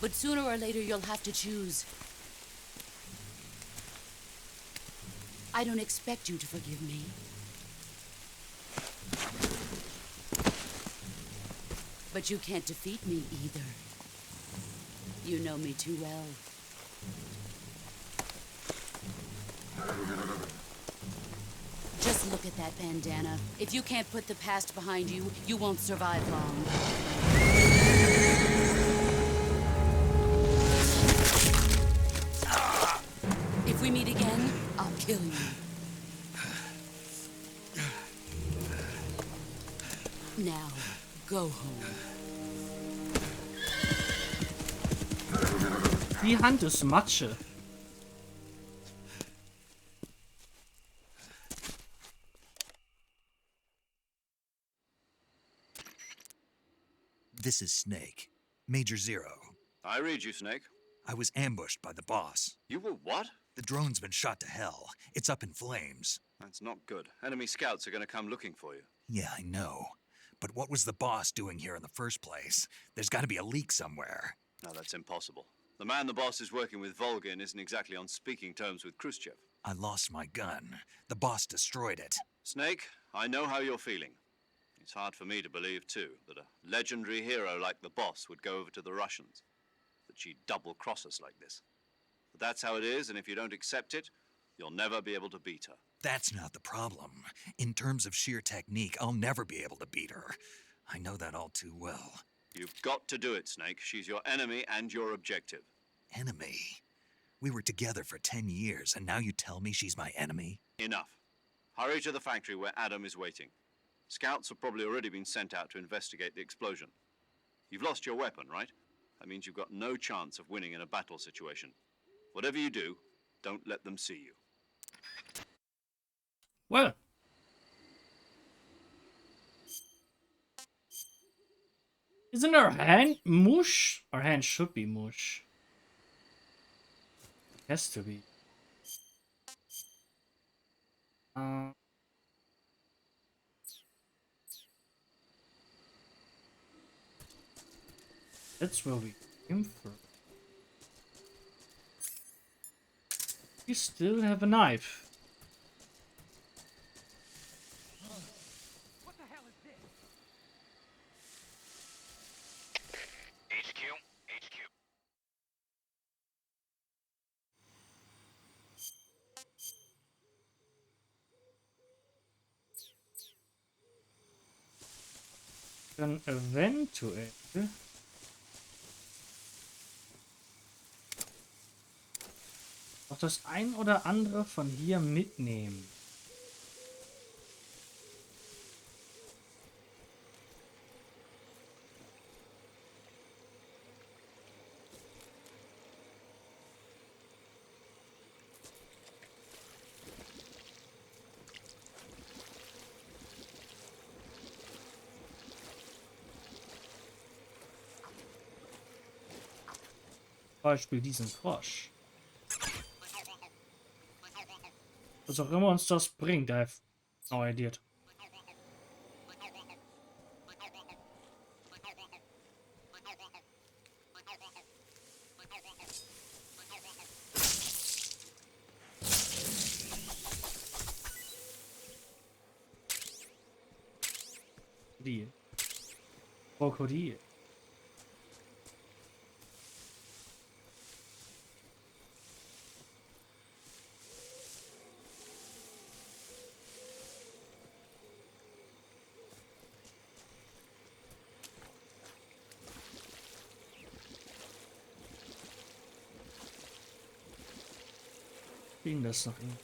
But sooner or later you'll have to choose. I don't expect you to forgive me. But you can't defeat me either. You know me too well. Just look at that bandana. If you can't put the past behind you, you won't survive long. If we meet again, I'll kill you. Now, go home. Die Hand ist Matsche. This is Snake. Major Zero. I read you, Snake. I was ambushed by the boss. You were what? The drone's been shot to hell. It's up in flames. That's not good. Enemy scouts are going to come looking for you. Yeah, I know. But what was the boss doing here in the first place? There's got to be a leak somewhere. No, that's impossible. The man the boss is working with, Volgin, isn't exactly on speaking terms with Khrushchev. I lost my gun. The boss destroyed it. Snake, I know how you're feeling. It's hard for me to believe, too, that a legendary hero like the boss would go over to the Russians. That she'd double-cross us like this. But that's how it is, and if you don't accept it, you'll never be able to beat her. That's not the problem. In terms of sheer technique, I'll never be able to beat her. I know that all too well. You've got to do it, Snake. She's your enemy and your objective. Enemy? We were together for 10 years, and now you tell me she's my enemy? Enough. Hurry to the factory where Adam is waiting. Scouts have probably already been sent out to investigate the explosion. You've lost your weapon, right? That means you've got no chance of winning in a battle situation. Whatever you do, don't let them see you. Well. Isn't her hand mush? Her hand should be mush. It has to be. That's where we came from. We still have a knife. Dann eventuell auch das ein oder andere von hier mitnehmen. Beispiel diesen Frosch. Was auch immer uns das bringt, I have no idea. Krokodil. Kriegen das noch hin.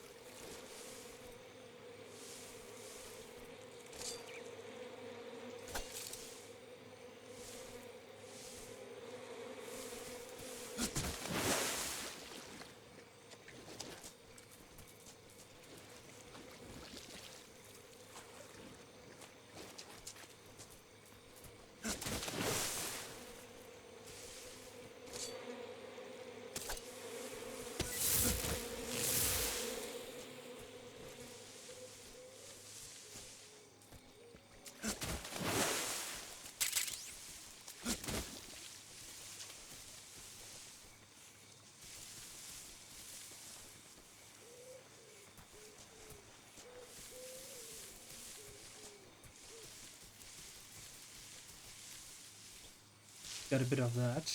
Got a bit of that.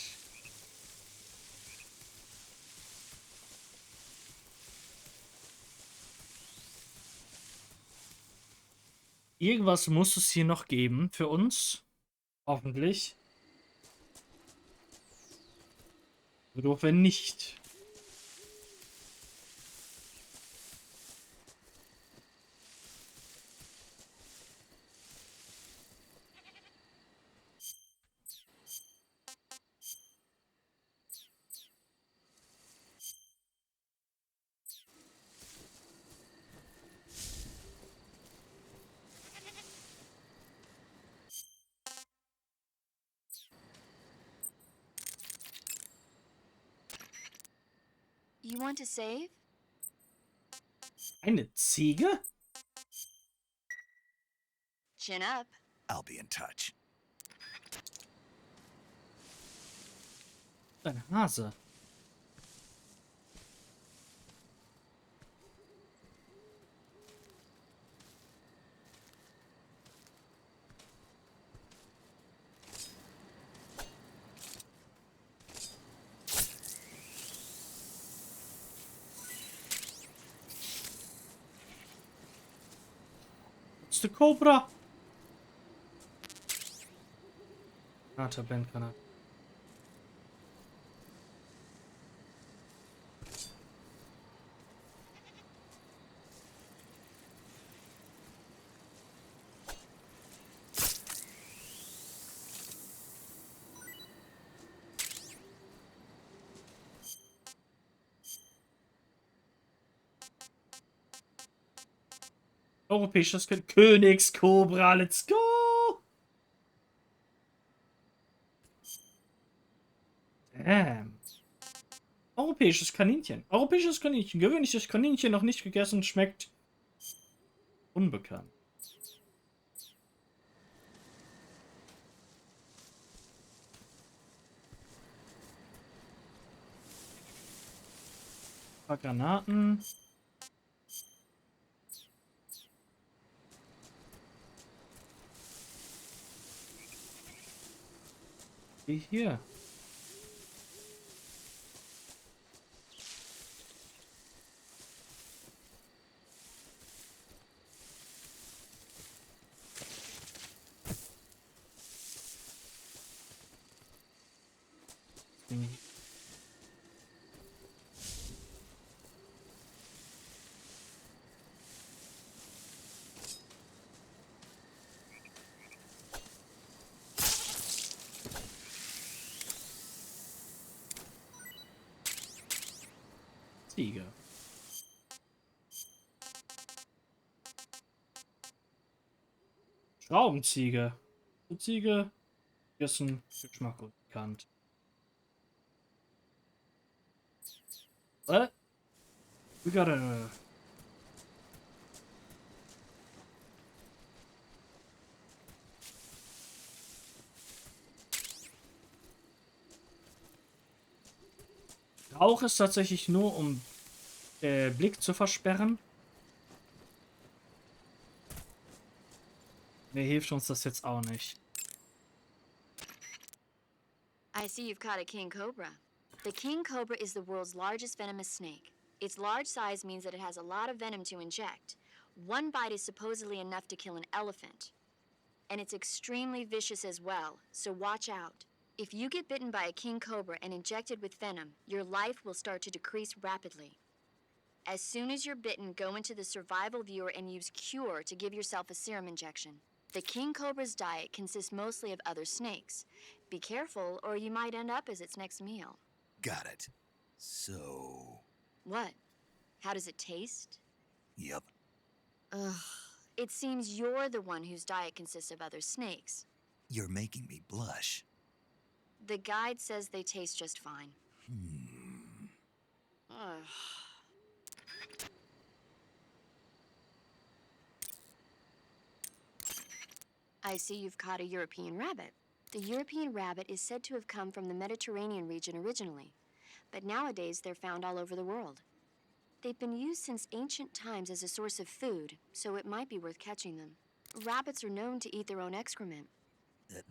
Irgendwas muss es hier noch geben für uns. Hoffentlich. So doof, wenn nicht. You want to save? Eine Ziege? Chin up. I'll be in touch. Ein Hase. It's the Cobra. Harter Bandgranat. Europäisches Königskobra, let's go! Damn. Europäisches Kaninchen. Europäisches Kaninchen. Gewöhnliches Kaninchen, noch nicht gegessen, schmeckt unbekannt. Ein paar Granaten. Wie hier. Ziege. Schraubenziege. Die Ziege, dessen Geschmack unbekannt. What? We gotta... Rauch ist tatsächlich nur, um Blick zu versperren. Mir hilft uns das jetzt auch nicht. I see you've caught a king cobra. The king cobra is the world's largest venomous snake. Its large size means that it has a lot of venom to inject. One bite is supposedly enough to kill an elephant. And it's extremely vicious as well, so watch out. If you get bitten by a king cobra and injected with venom, your life will start to decrease rapidly. As soon as you're bitten, go into the survival viewer and use Cure to give yourself a serum injection. The king cobra's diet consists mostly of other snakes. Be careful, or you might end up as its next meal. Got it. So... What? How does it taste? Yep. Ugh. It seems you're the one whose diet consists of other snakes. You're making me blush. The guide says they taste just fine. Ugh. I see you've caught a European rabbit. The European rabbit is said to have come from the Mediterranean region originally, but nowadays they're found all over the world. They've been used since ancient times as a source of food, so it might be worth catching them. Rabbits are known to eat their own excrement.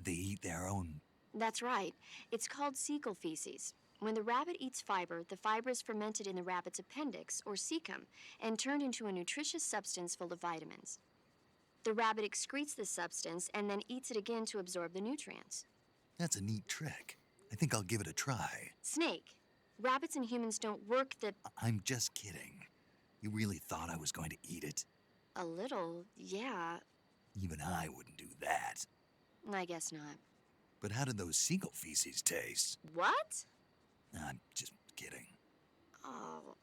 They eat their own That's right. It's called cecal feces. When the rabbit eats fiber, the fiber is fermented in the rabbit's appendix, or cecum, and turned into a nutritious substance full of vitamins. The rabbit excretes this substance and then eats it again to absorb the nutrients. That's a neat trick. I think I'll give it a try. Snake, rabbits and humans don't work the... I'm just kidding. You really thought I was going to eat it? A little, yeah. Even I wouldn't do that. I guess not. But how did those seagull feces taste? What? I'm just kidding. Oh...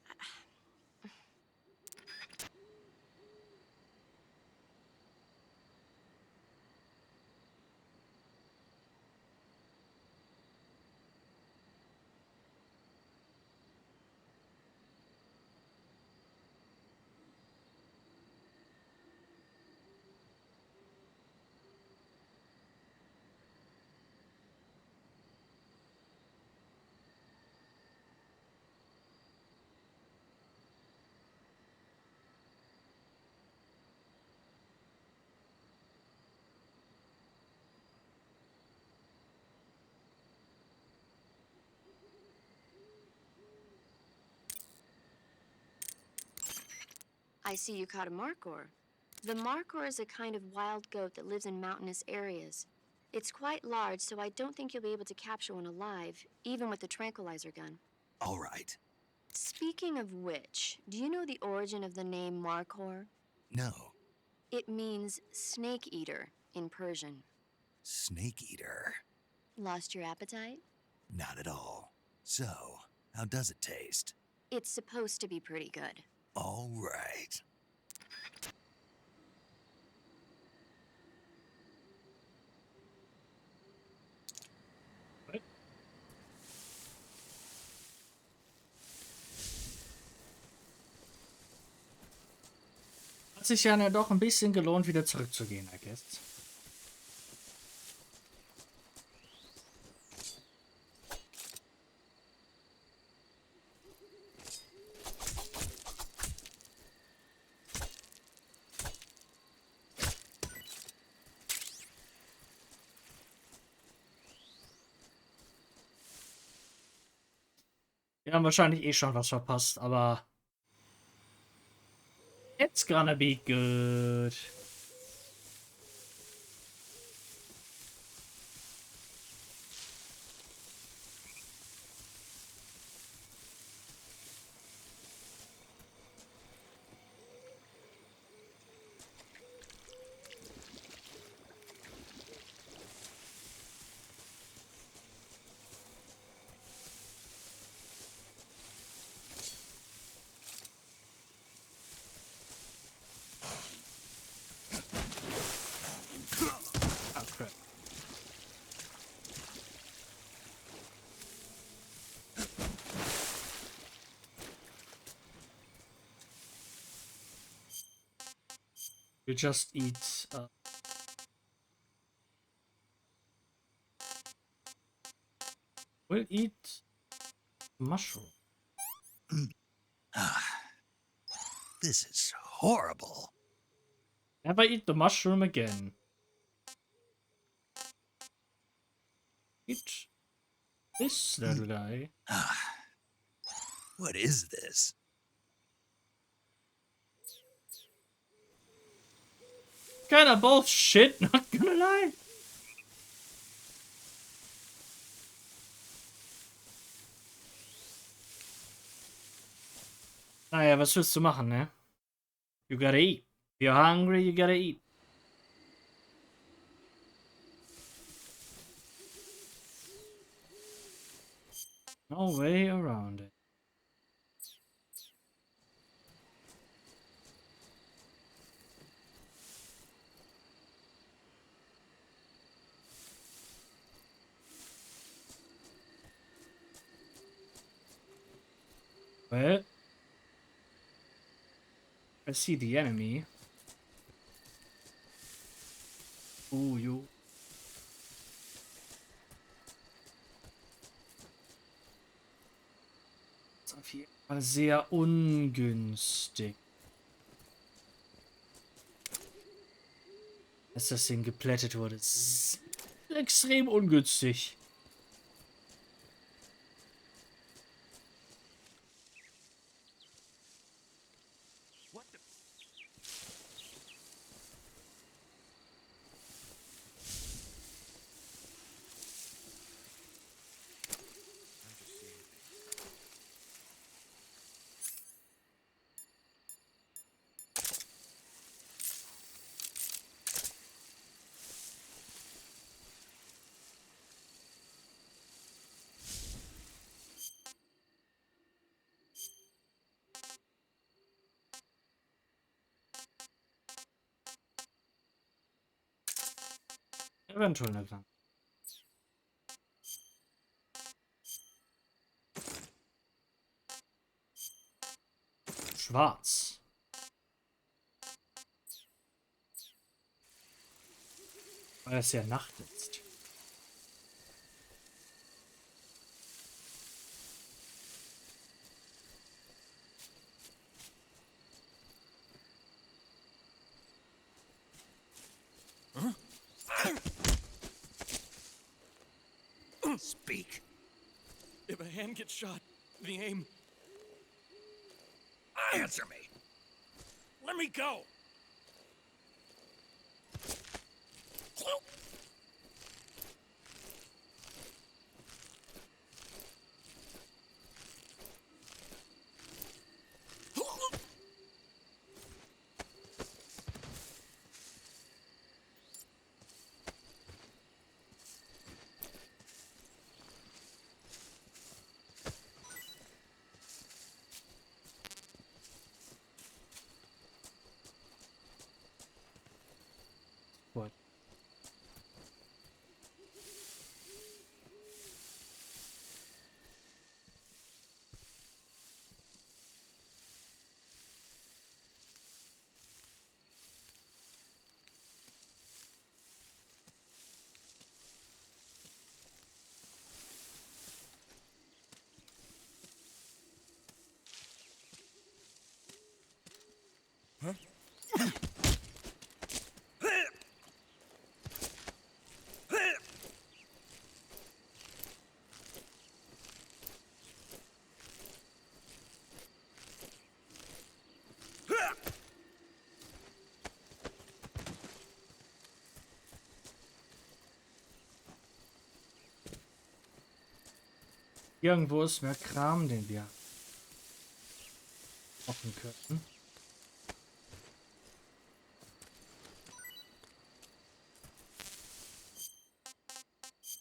I see you caught a markhor. The markhor is a kind of wild goat that lives in mountainous areas. It's quite large, so I don't think you'll be able to capture one alive, even with the tranquilizer gun. All right. Speaking of which, do you know the origin of the name markhor? No. It means snake eater in Persian. Snake eater? Lost your appetite? Not at all. So, how does it taste? It's supposed to be pretty good. All right. Hat sich ja doch ein bisschen gelohnt, wieder zurückzugehen, I guess. Wir haben wahrscheinlich eh schon was verpasst, aber it's gonna be good. You just eat we'll eat mushroom. This is horrible. Never eat the mushroom again. Eat this little guy. What is this? Kinda both shit, not gonna lie. Naja, was willst du machen, ne? You gotta eat. If you're hungry, you gotta eat. No way around it. Well, I see the enemy. Ooh, you. Das ist auf jeden Fall sehr ungünstig. Dass das Ding geplättet wurde. Das ist extrem ungünstig. Eventuell eine kleine. Schwarz. Weil es ja Nacht ist. Speak. If a hand gets shot, the aim... Answer me. Let me go! What? Irgendwo ist mehr Kram, den wir hoffen könnten.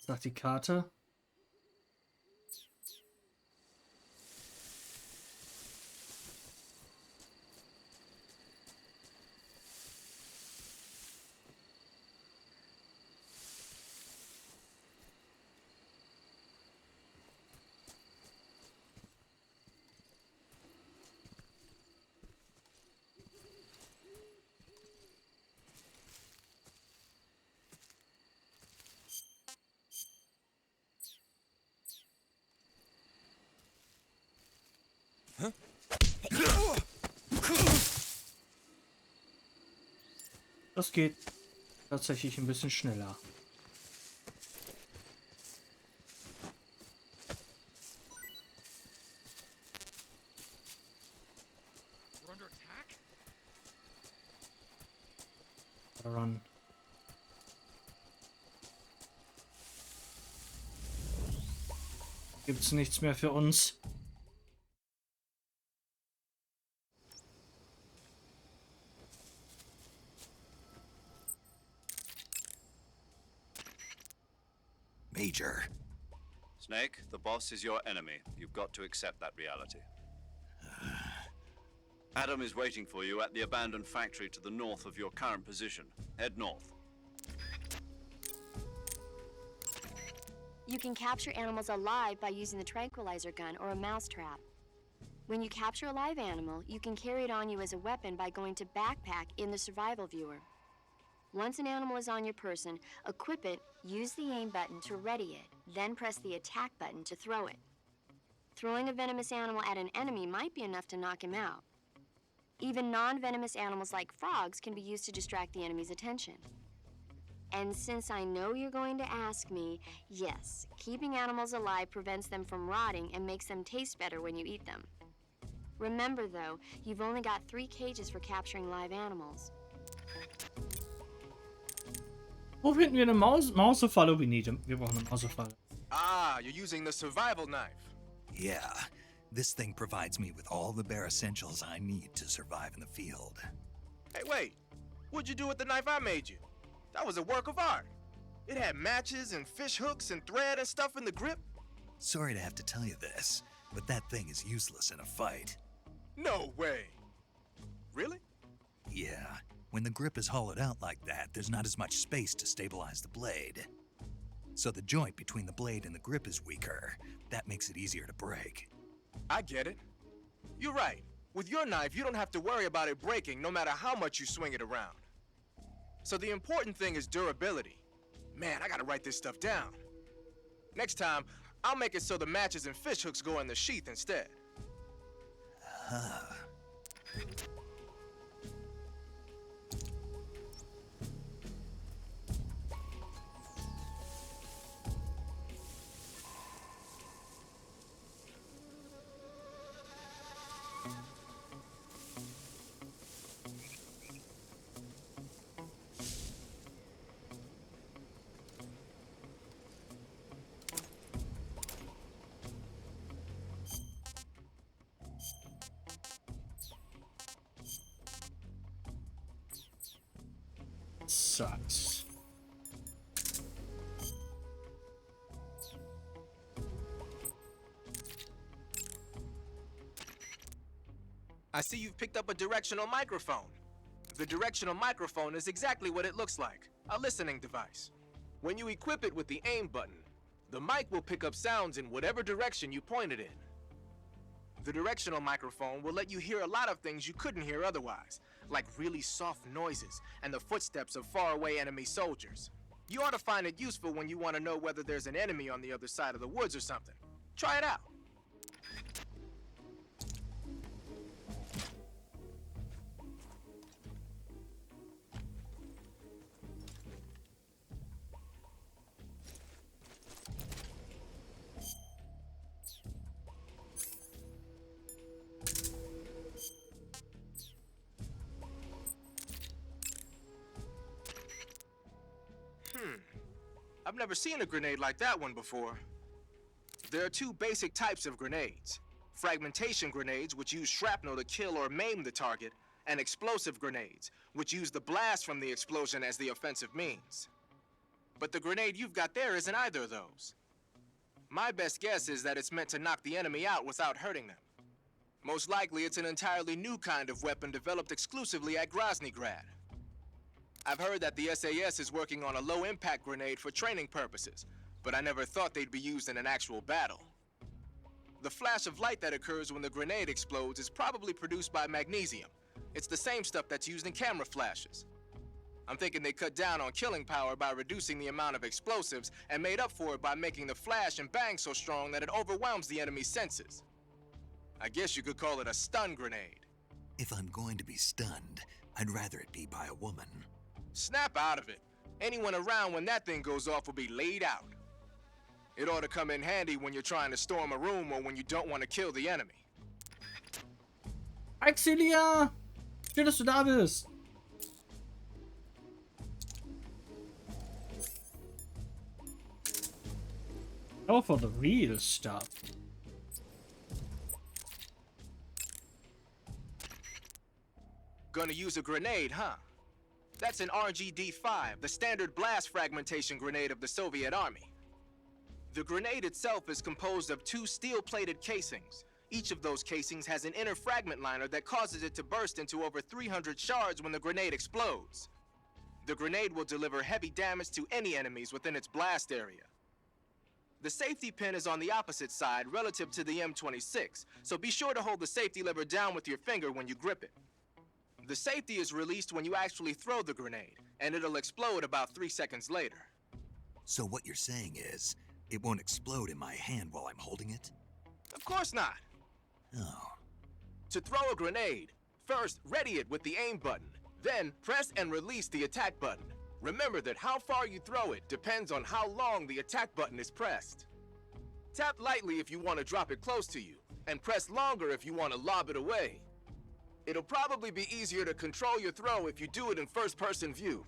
Sagt die Karte. Das geht tatsächlich ein bisschen schneller. Run. Gibt's nichts mehr für uns? Major. Snake, the boss is your enemy. You've got to accept that reality. Adam is waiting for you at the abandoned factory to the north of your current position. Head north. You can capture animals alive by using the tranquilizer gun or a mousetrap. When you capture a live animal, you can carry it on you as a weapon by going to Backpack in the survival viewer. Once an animal is on your person, equip it, use the aim button to ready it, then press the attack button to throw it. Throwing a venomous animal at an enemy might be enough to knock him out. Even non-venomous animals like frogs can be used to distract the enemy's attention. And since I know you're going to ask me, yes, keeping animals alive prevents them from rotting and makes them taste better when you eat them. Remember though, you've only got 3 cages for capturing live animals. Wo finden wir eine Mausefalle? Wir brauchen eine Mausefalle. Ah, you're using the survival knife. Yeah, this thing provides me with all the bare essentials I need to survive in the field. Hey, wait. What'd you do with the knife I made you? That was a work of art. It had matches and fish hooks and thread and stuff in the grip. Sorry to have to tell you this, but that thing is useless in a fight. No way. Really? Yeah, When the grip is hollowed out like that, there's not as much space to stabilize the blade. So the joint between the blade and the grip is weaker. That makes it easier to break. I get it. You're right. With your knife, you don't have to worry about it breaking no matter how much you swing it around. So the important thing is durability. Man, I gotta write this stuff down. Next time, I'll make it so the matches and fish hooks go in the sheath instead. Sucks. I see you've picked up a directional microphone. The directional microphone is exactly what it looks like, a listening device. When you equip it with the aim button, the mic will pick up sounds in whatever direction you point it in. The directional microphone will let you hear a lot of things you couldn't hear otherwise, like really soft noises and the footsteps of faraway enemy soldiers. You ought to find it useful when you want to know whether there's an enemy on the other side of the woods or something. Try it out. I've never seen a grenade like that one before. There are two basic types of grenades. Fragmentation grenades, which use shrapnel to kill or maim the target, and explosive grenades, which use the blast from the explosion as the offensive means. But the grenade you've got there isn't either of those. My best guess is that it's meant to knock the enemy out without hurting them. Most likely it's an entirely new kind of weapon developed exclusively at Groznygrad. I've heard that the SAS is working on a low-impact grenade for training purposes, but I never thought they'd be used in an actual battle. The flash of light that occurs when the grenade explodes is probably produced by magnesium. It's the same stuff that's used in camera flashes. I'm thinking they cut down on killing power by reducing the amount of explosives and made up for it by making the flash and bang so strong that it overwhelms the enemy's senses. I guess you could call it a stun grenade. If I'm going to be stunned, I'd rather it be by a woman. Snap out of it. Anyone around when that thing goes off will be laid out. It ought to come in handy when you're trying to storm a room or when you don't want to kill the enemy. Axilia! Schön, dass du da bist. Go for the real stuff. Gonna use a grenade, huh? That's an RGD-5, the standard blast fragmentation grenade of the Soviet Army. The grenade itself is composed of two steel-plated casings. Each of those casings has an inner fragment liner that causes it to burst into over 300 shards when the grenade explodes. The grenade will deliver heavy damage to any enemies within its blast area. The safety pin is on the opposite side relative to the M26, so be sure to hold the safety lever down with your finger when you grip it. The safety is released when you actually throw the grenade, and it'll explode about 3 seconds later. So what you're saying is, it won't explode in my hand while I'm holding it? Of course not. Oh. To throw a grenade, first ready it with the aim button, then press and release the attack button. Remember that how far you throw it depends on how long the attack button is pressed. Tap lightly if you want to drop it close to you, and press longer if you want to lob it away. It'll probably be easier to control your throw if you do it in first-person view.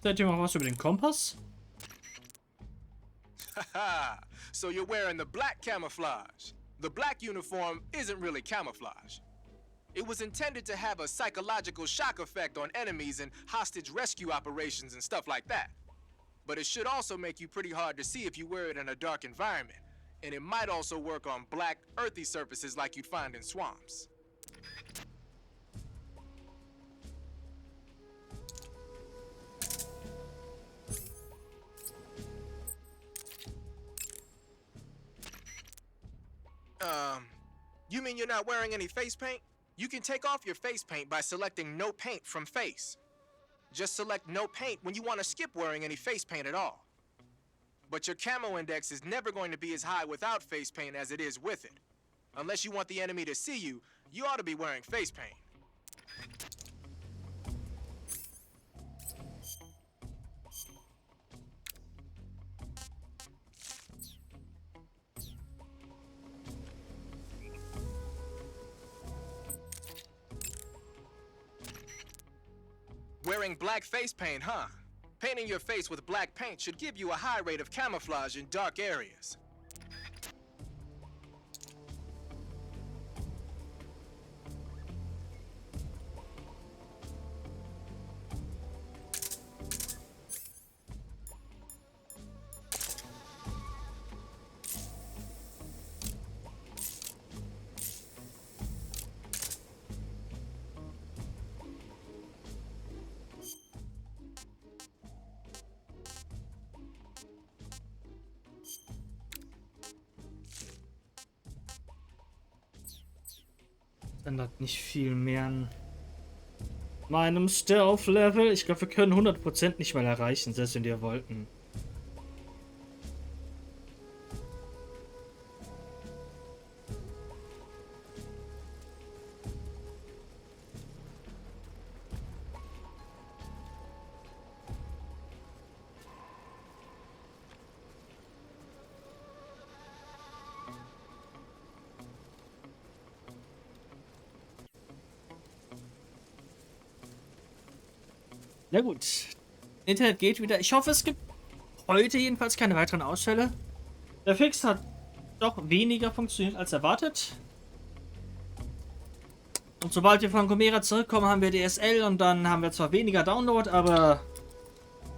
Seid ihr mal was über den Kompass? Haha, so you're wearing the black camouflage. The black uniform isn't really camouflage. It was intended to have a psychological shock effect on enemies and hostage rescue operations and stuff like that. But it should also make you pretty hard to see if you wear it in a dark environment. And it might also work on black, earthy surfaces like you'd find in swamps. You mean you're not wearing any face paint? You can take off your face paint by selecting no paint from face. Just select no paint when you want to skip wearing any face paint at all. But your camo index is never going to be as high without face paint as it is with it. Unless you want the enemy to see you, you ought to be wearing face paint. Wearing black face paint, huh? Painting your face with black paint should give you a high rate of camouflage in dark areas. Ändert nicht viel mehr an meinem Stealth-Level. Ich glaube, wir können 100% nicht mal erreichen, selbst wenn wir wollten. Na gut. Internet geht wieder. Ich hoffe, es gibt heute jedenfalls keine weiteren Ausfälle. Der Fix hat doch weniger funktioniert als erwartet. Und sobald wir von Komera zurückkommen, haben wir DSL und dann haben wir zwar weniger Download, aber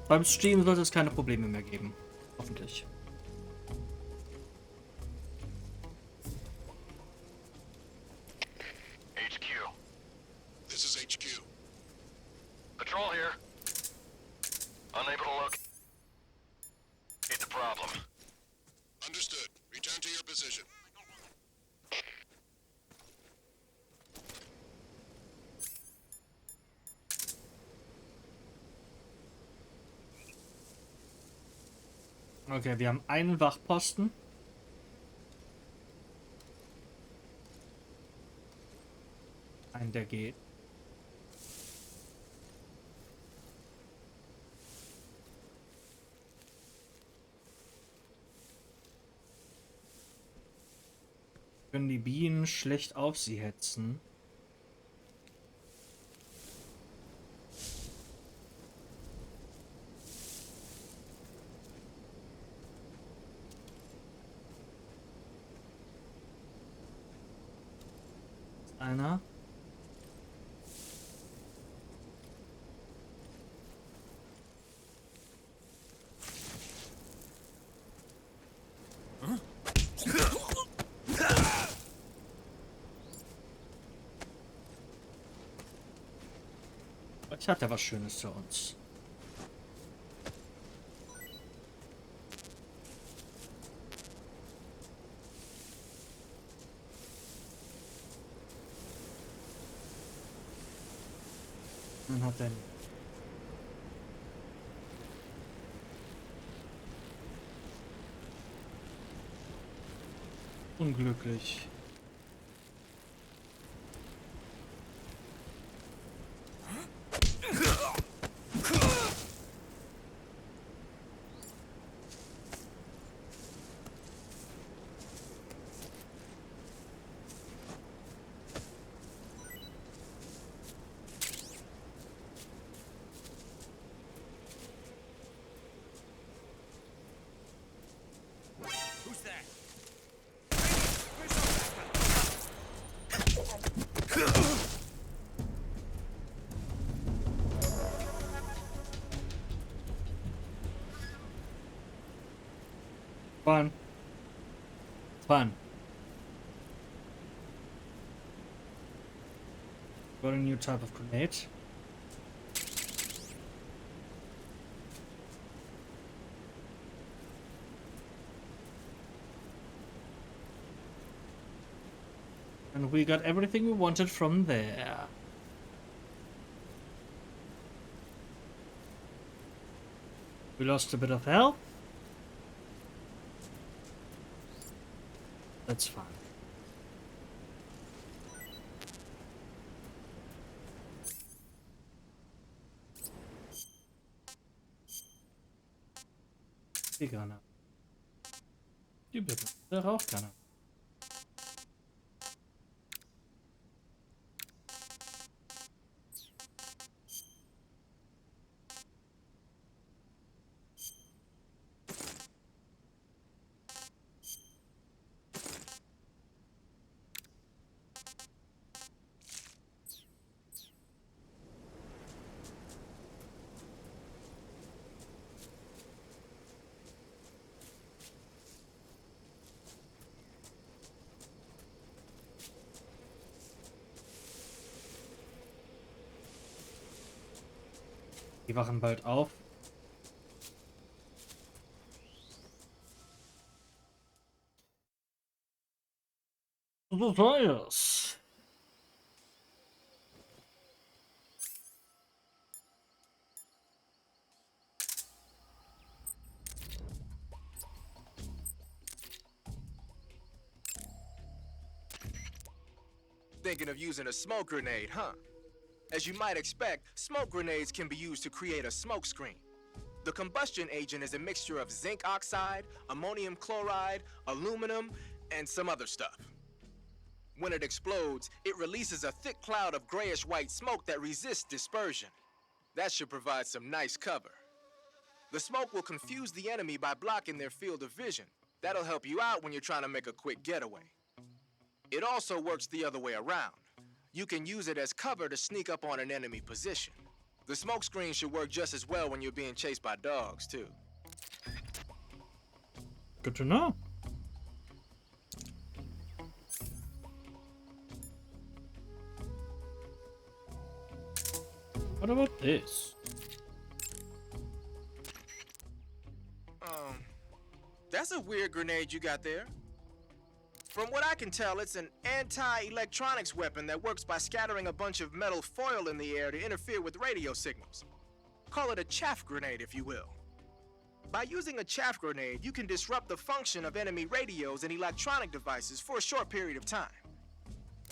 beim Stream sollte es keine Probleme mehr geben. Hoffentlich. HQ. This is HQ. Patrol here. Unable to locate the problem. Understood. Return to your position. Okay, wir haben einen Wachposten. Einen, der geht. Können die Bienen schlecht auf sie hetzen. Einer. Ich hatte was Schönes für uns. Was hat denn? Unglücklich. Fun. Fun. Got a new type of grenade. And we got everything we wanted from there. We lost a bit of health. That's fine. Die Granate. Die bitte. Der Rauchgranate. Die wachen bald auf. So Neues. Thinking of using a smoke grenade, huh? As you might expect, smoke grenades can be used to create a smoke screen. The combustion agent is a mixture of zinc oxide, ammonium chloride, aluminum, and some other stuff. When it explodes, it releases a thick cloud of grayish-white smoke that resists dispersion. That should provide some nice cover. The smoke will confuse the enemy by blocking their field of vision. That'll help you out when you're trying to make a quick getaway. It also works the other way around. You can use it as cover to sneak up on an enemy position. The smoke screen should work just as well when you're being chased by dogs, too. Good to know. What about this? That's a weird grenade you got there. From what I can tell, it's an anti-electronics weapon that works by scattering a bunch of metal foil in the air to interfere with radio signals. Call it a chaff grenade, if you will. By using a chaff grenade, you can disrupt the function of enemy radios and electronic devices for a short period of time.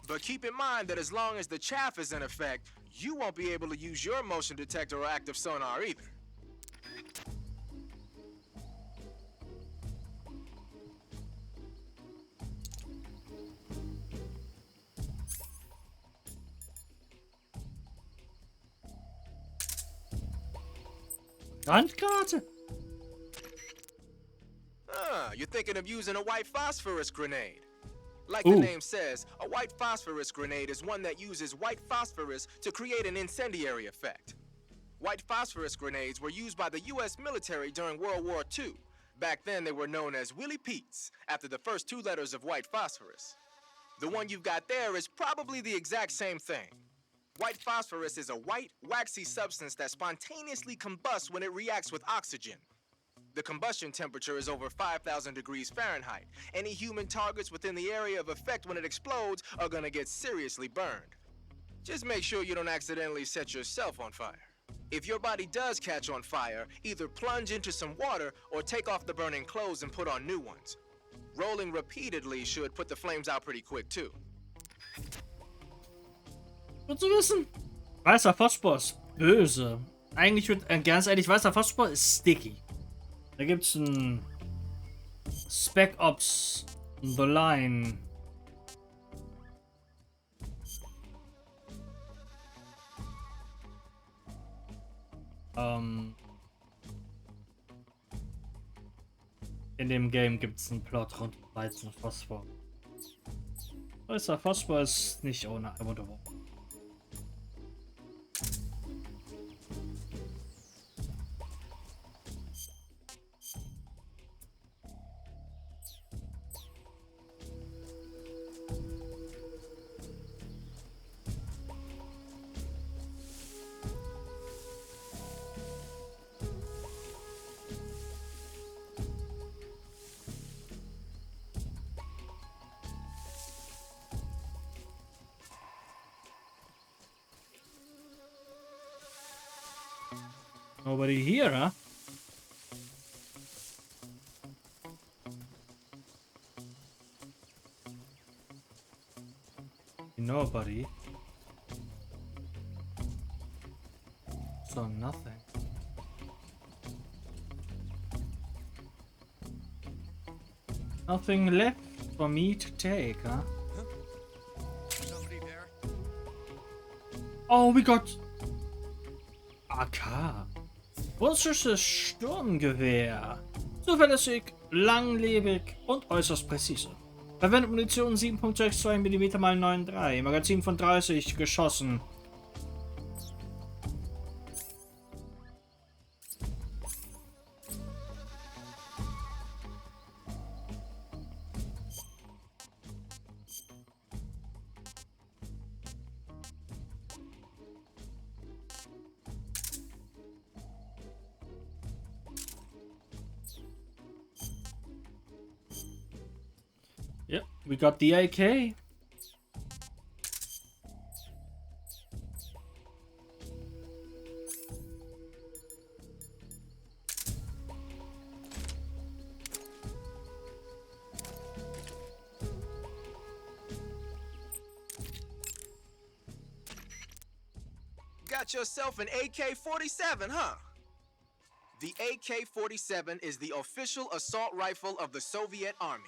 But keep in mind that as long as the chaff is in effect, you won't be able to use your motion detector or active sonar either. Handkarte? You're thinking of using a white phosphorus grenade. Like Ooh. the name says, a white phosphorus grenade is one that uses white phosphorus to create an incendiary effect. White phosphorus grenades were used by the US military during World War II. Back then they were known as Willie Pete's, after the first two letters of white phosphorus. The one you've got there is probably the exact same thing. White phosphorus is a white, waxy substance that spontaneously combusts when it reacts with oxygen. The combustion temperature is over 5,000 degrees Fahrenheit. Any human targets within the area of effect when it explodes are gonna get seriously burned. Just make sure you don't accidentally set yourself on fire. If your body does catch on fire, either plunge into some water or take off the burning clothes and put on new ones. Rolling repeatedly should put the flames out pretty quick too. Gut zu wissen. Weißer Phosphor ist böse. Eigentlich wird, ganz ehrlich, weißer Phosphor ist sticky. Da gibt's ein Spec Ops The Line. In dem Game gibt's einen Plot rund um weißen Phosphor. Weißer Phosphor ist nicht ohne Wunderbar. Nobody here, huh? Nobody. So nothing. Nothing left for me to take, huh? Oh, we got AK. Russisches Sturmgewehr. Zuverlässig, langlebig und äußerst präzise. Verwendet Munition 7.62 mm x 9,3. Magazin von 30 Geschossen. Yep, we got the AK. Got yourself an AK-47, huh? The AK-47 is the official assault rifle of the Soviet Army.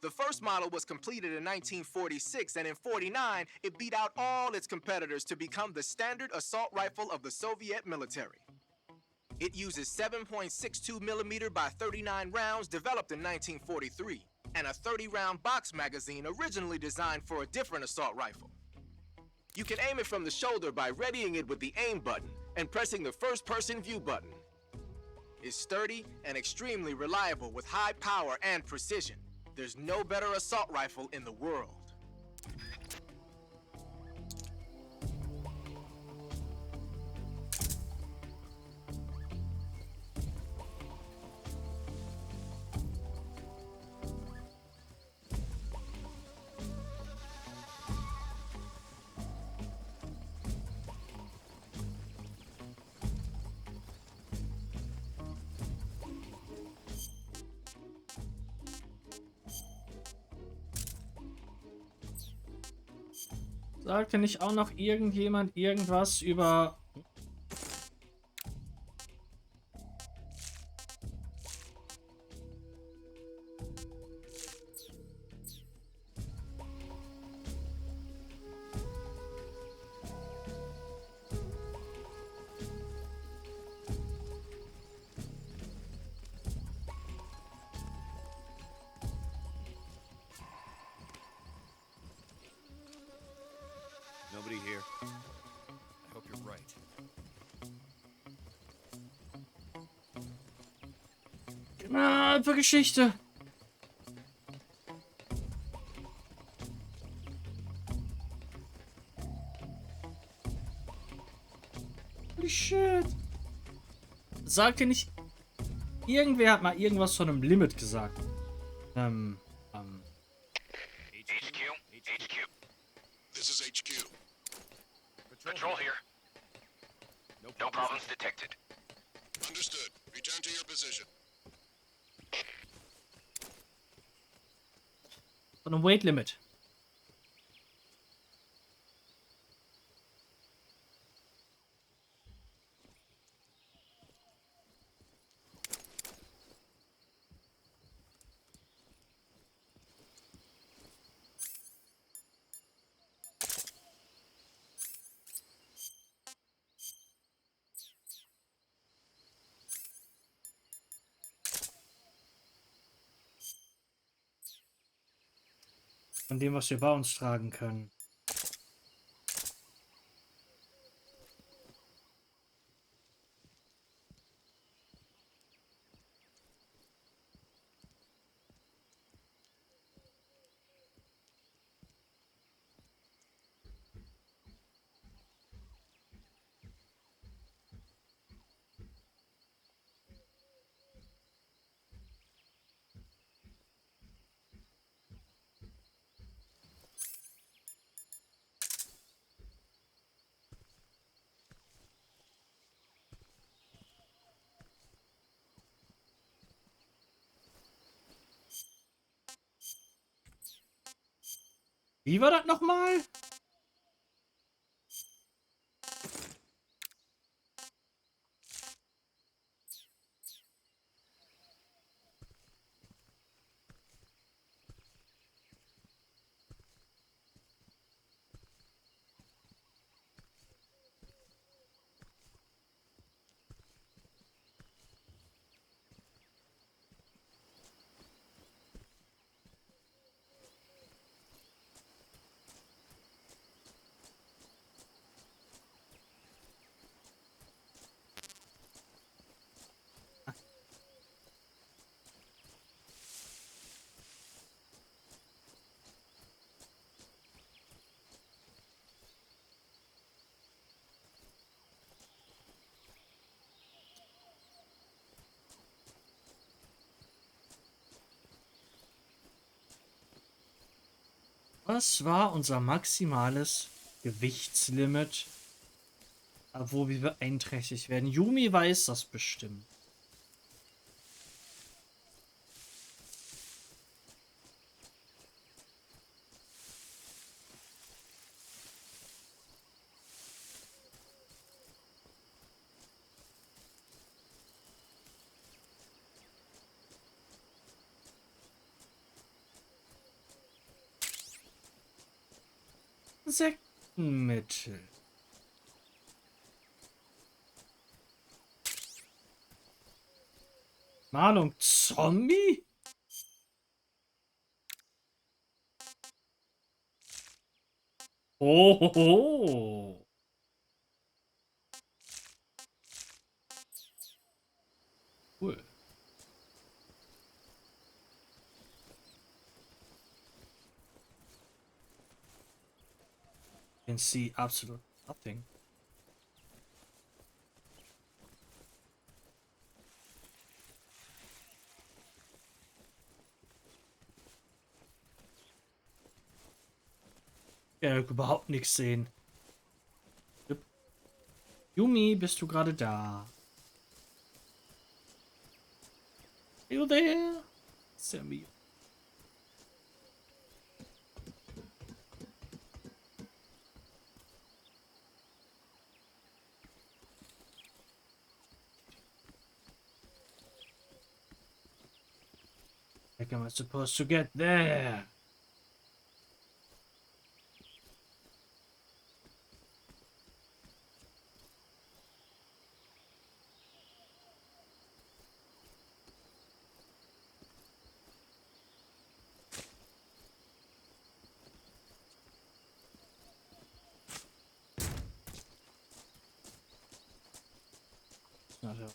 The first model was completed in 1946, and in 49, it beat out all its competitors to become the standard assault rifle of the Soviet military. It uses 7.62 millimeter by 39 rounds developed in 1943, and a 30-round box magazine originally designed for a different assault rifle. You can aim it from the shoulder by readying it with the aim button and pressing the first-person view button. It's sturdy and extremely reliable with high power and precision. There's no better assault rifle in the world. Sagte nicht auch noch irgendjemand irgendwas über... Nobody here. I hope you're right. Ah, für Geschichte. Holy shit. Sagt ihr nicht... Irgendwer hat mal irgendwas von einem Limit gesagt. HQ. This is HQ. Patrol here. No problems detected. Understood. Return to your position. Von einem Weight Limit. Von dem, was wir bei uns tragen können. Wie war das nochmal? Was war unser maximales Gewichtslimit, wo wir beeinträchtigt werden? Yumi weiß das bestimmt. Insektenmittel. Malung Zombie? Oh. Cool. Can see absolutely nothing. Ja, überhaupt nichts sehen. Yumi, bist du gerade da? Are you there? Sammy. Like, am I supposed to get there? Not help.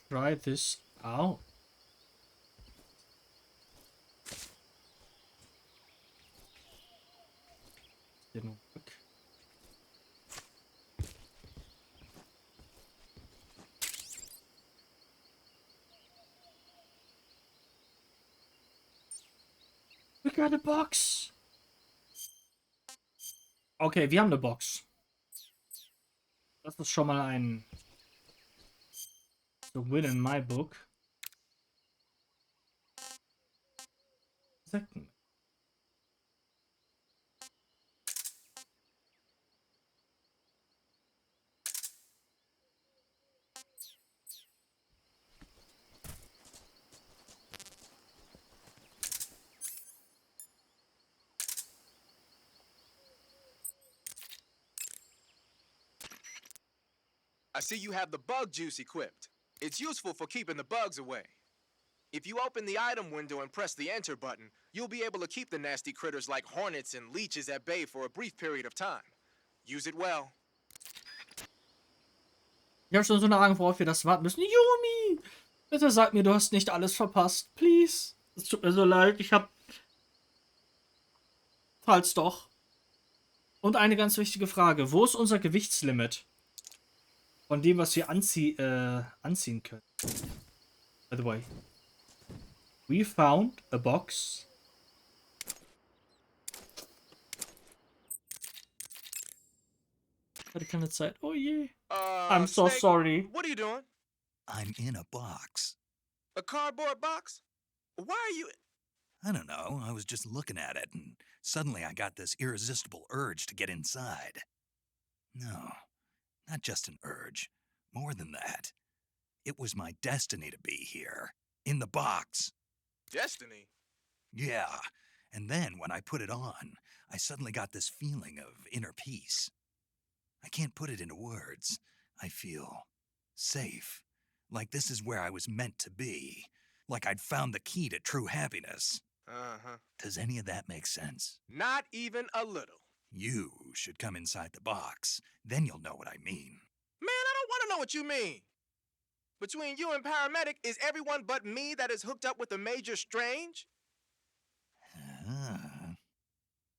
Try this out. Didn't work. We got a box. Okay, wir haben eine Box. Das ist schon mal ein win in my book. Insekten. I see you have the bug juice equipped. It's useful for keeping the bugs away. If you open the item window and press the enter button, you'll be able to keep the nasty critters like hornets and leeches at bay for a brief period of time. Use it well. Ich habe schon so eine Ahnung, worauf wir das warten müssen. Yumi! Bitte sag mir, du hast nicht alles verpasst. Please. Es tut mir so leid. Ich hab... Falls doch. Und eine ganz wichtige Frage. Wo ist unser Gewichtslimit? Von dem, was wir anziehen können. By the way. We found a box. Hatte keine Zeit. Oh je. I'm so Snake, sorry. what are you doing? I'm in a box. A cardboard box? Why are you... I don't know, I was just looking at it, and suddenly I got this irresistible urge to get inside. No, not just an urge. More than that. It was my destiny to be here. In the box. Destiny? Yeah, and then when I put it on, I suddenly got this feeling of inner peace. I can't put it into words. I feel safe. Like this is where I was meant to be. Like I'd found the key to true happiness. Uh-huh. Does any of that make sense? Not even a little. You should come inside the box. Then you'll know what I mean. Man, I don't want to know what you mean. Between you and paramedic, is everyone but me that is hooked up with a Major Strange?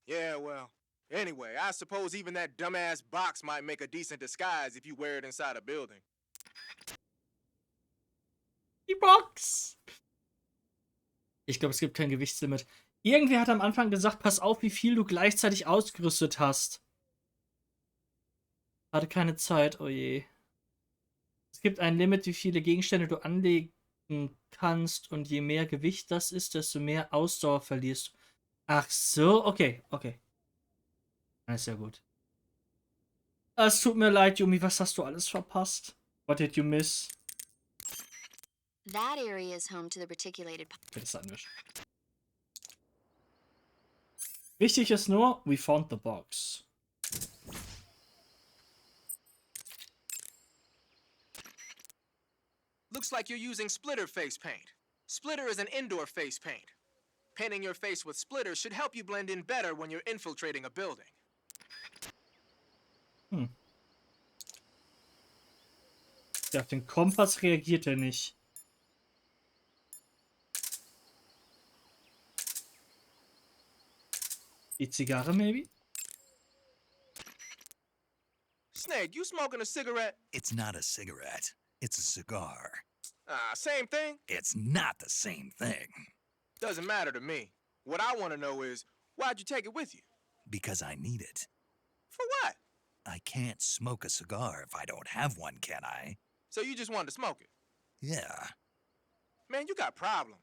Yeah, well, anyway, I suppose even that dumbass box might make a decent disguise if you wear it inside a building. Die Box! Ich glaube, es gibt kein Gewichtslimit. Irgendwer hat am Anfang gesagt, pass auf, wie viel du gleichzeitig ausgerüstet hast. Hatte keine Zeit, oh je. Es gibt ein Limit, wie viele Gegenstände du anlegen kannst, und je mehr Gewicht das ist, desto mehr Ausdauer verlierst du. Ach so, okay, okay. Das ist ja gut. Es tut mir leid, Yumi, was hast du alles verpasst? What did you miss? That area is home to the reticulated... Das anwischen. Wichtig ist nur, we found the box. Looks like you're using splitter face paint. Splitter is an indoor face paint. Painting your face with splitter should help you blend in better when you're infiltrating a building. Ja, auf den Kompass reagiert er nicht. Die Zigarre, maybe? Snake, you smoking a cigarette? It's not a cigarette. It's a cigar. Same thing? It's not the same thing. Doesn't matter to me. What I want to know is, why'd you take it with you? Because I need it. For what? I can't smoke a cigar if I don't have one, can I? So you just wanted to smoke it? Yeah. Man, you got problems.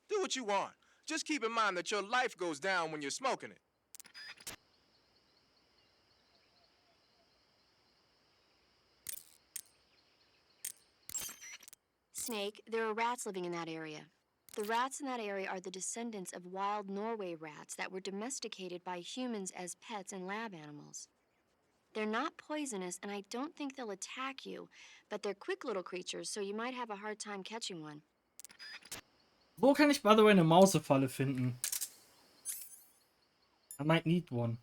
Do what you want. Just keep in mind that your life goes down when you're smoking it. Snake, there are rats living in that area. The rats in that area are the descendants of wild Norway rats that were domesticated by humans as pets and lab animals. They're not poisonous, and I don't think they'll attack you, but they're quick little creatures, so you might have a hard time catching one. Wo kann ich, by the way, eine Mausefalle finden? I might need one.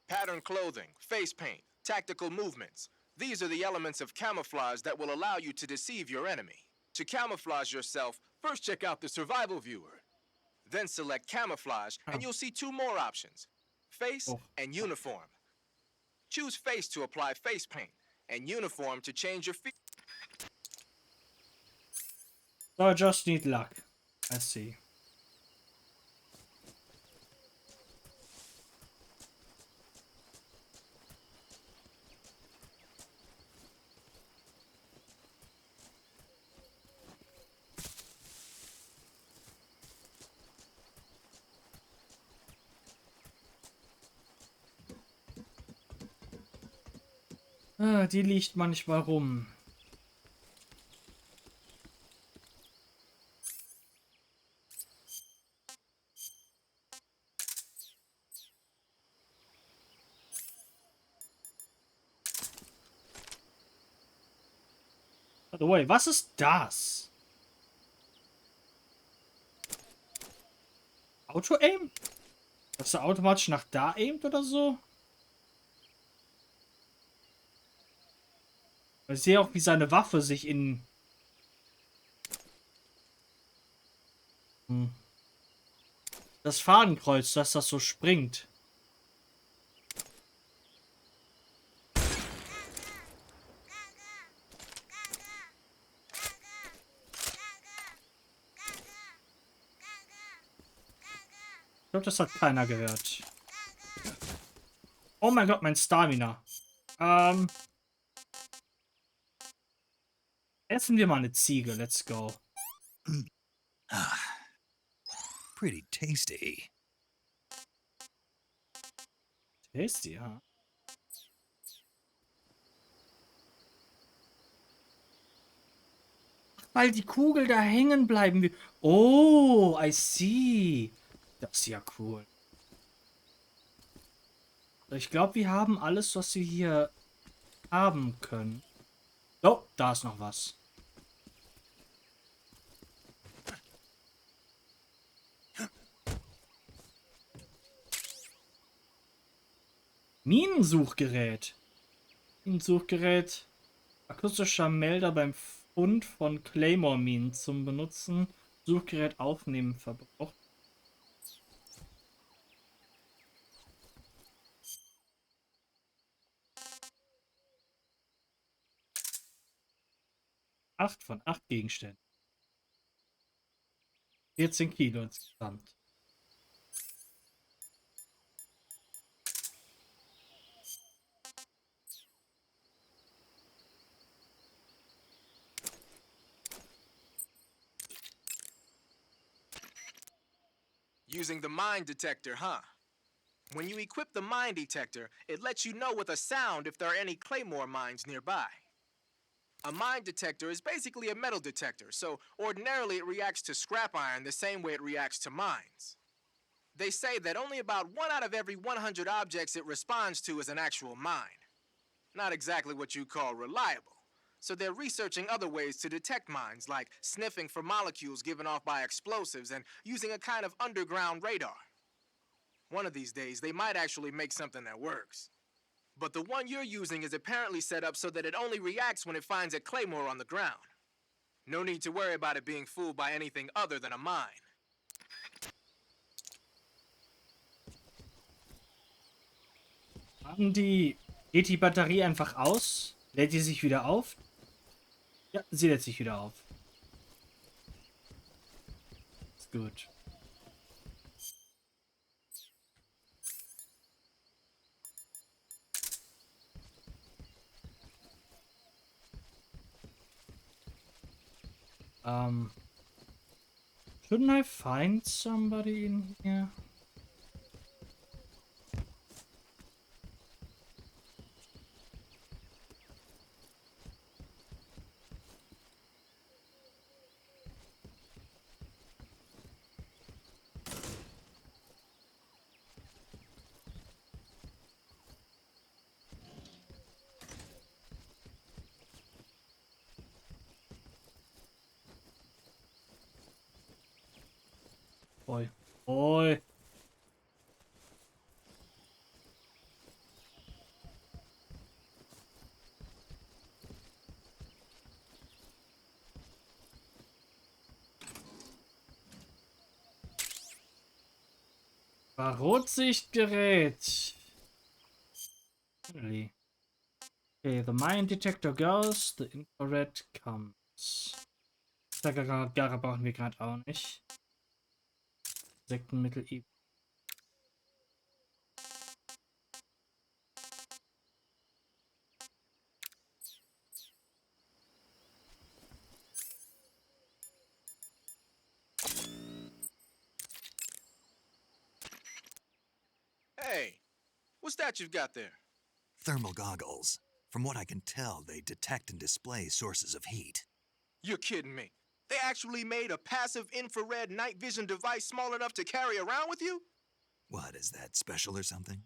Pattern clothing, face paint, tactical movements. These are the elements of camouflage that will allow you to deceive your enemy. To camouflage yourself, first check out the survival viewer. Then select camouflage, and you'll see two more options, face and uniform. Choose face to apply face paint, and uniform to change your So I just need luck. I see. Die liegt manchmal rum. By the way, was ist das? Auto-Aim? Dass er automatisch nach da aimt oder so? Ich sehe auch, wie seine Waffe sich in... das Fadenkreuz, dass das so springt. Ich glaube, das hat keiner gehört. Oh mein Gott, mein Stamina. Essen wir mal eine Ziege. Let's go. Pretty tasty. Tasty, ja. Weil die Kugel da hängen bleiben will. Oh, I see. Das ist ja cool. Ich glaube, wir haben alles, was wir hier haben können. Oh, da ist noch was. Minensuchgerät. Minensuchgerät. Akustischer Melder beim Fund von Claymore-Minen zum Benutzen. Suchgerät aufnehmen verbraucht. Acht von 8 Gegenständen. 14 Kilo insgesamt. Using the mine detector, huh? When you equip the mine detector, it lets you know with a sound if there are any claymore mines nearby. A mine detector is basically a metal detector, so ordinarily it reacts to scrap iron the same way it reacts to mines. They say that only about 1 out of every 100 objects it responds to is an actual mine. Not exactly what you call reliable. So they're researching other ways to detect mines, like sniffing for molecules given off by explosives and using a kind of underground radar. One of these days, they might actually make something that works. But the one you're using is apparently set up so that it only reacts when it finds a claymore on the ground. No need to worry about it being fooled by anything other than a mine. Geht die Batterie einfach aus? Lädt die sich wieder auf? Ja, sie lädt sich wieder auf. Ist gut. Shouldn't I find somebody in here? Oi. Oi. Rotsichtgerät. Really? Okay, the mine detector goes, the infrared comes. Gara brauchen wir gerade auch nicht. Insektenmittel. Hey, what's that you've got there? Thermal goggles. From what I can tell, they detect and display sources of heat. You're kidding me. They actually made a passive infrared night vision device small enough to carry around with you? What, is that special or something?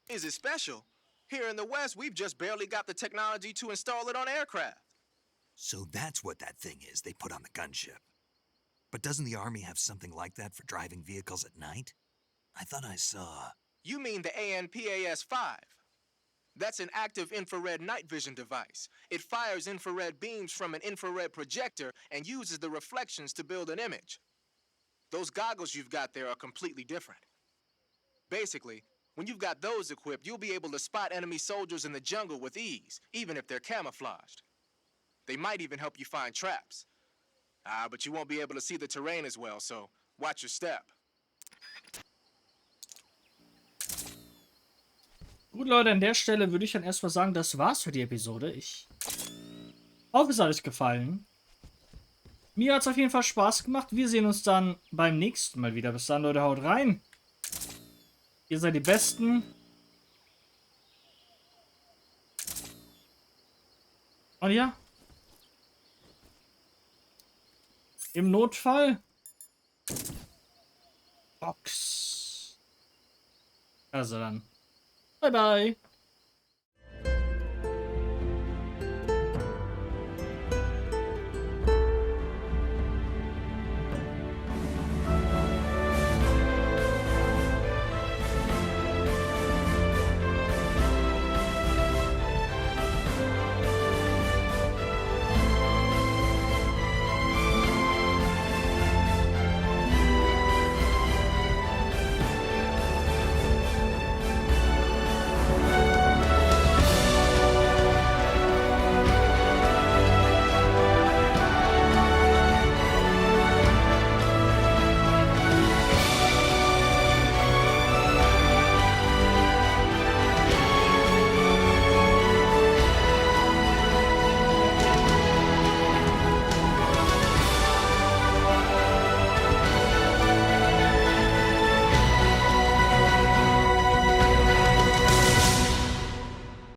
Is it special? Here in the West, we've just barely got the technology to install it on aircraft. So that's what that thing is they put on the gunship. But doesn't the Army have something like that for driving vehicles at night? I thought I saw... You mean the ANPAS-5? That's an active infrared night vision device. It fires infrared beams from an infrared projector and uses the reflections to build an image. Those goggles you've got there are completely different. Basically, when you've got those equipped, you'll be able to spot enemy soldiers in the jungle with ease, even if they're camouflaged. They might even help you find traps. But you won't be able to see the terrain as well, so watch your step. Gut, Leute, an der Stelle würde ich dann erstmal sagen, das war's für die Episode. Ich hoffe, es hat euch gefallen. Mir hat es auf jeden Fall Spaß gemacht. Wir sehen uns dann beim nächsten Mal wieder. Bis dann, Leute, haut rein. Ihr seid die Besten. Und ja. Im Notfall. Box. Also dann. Bye, bye.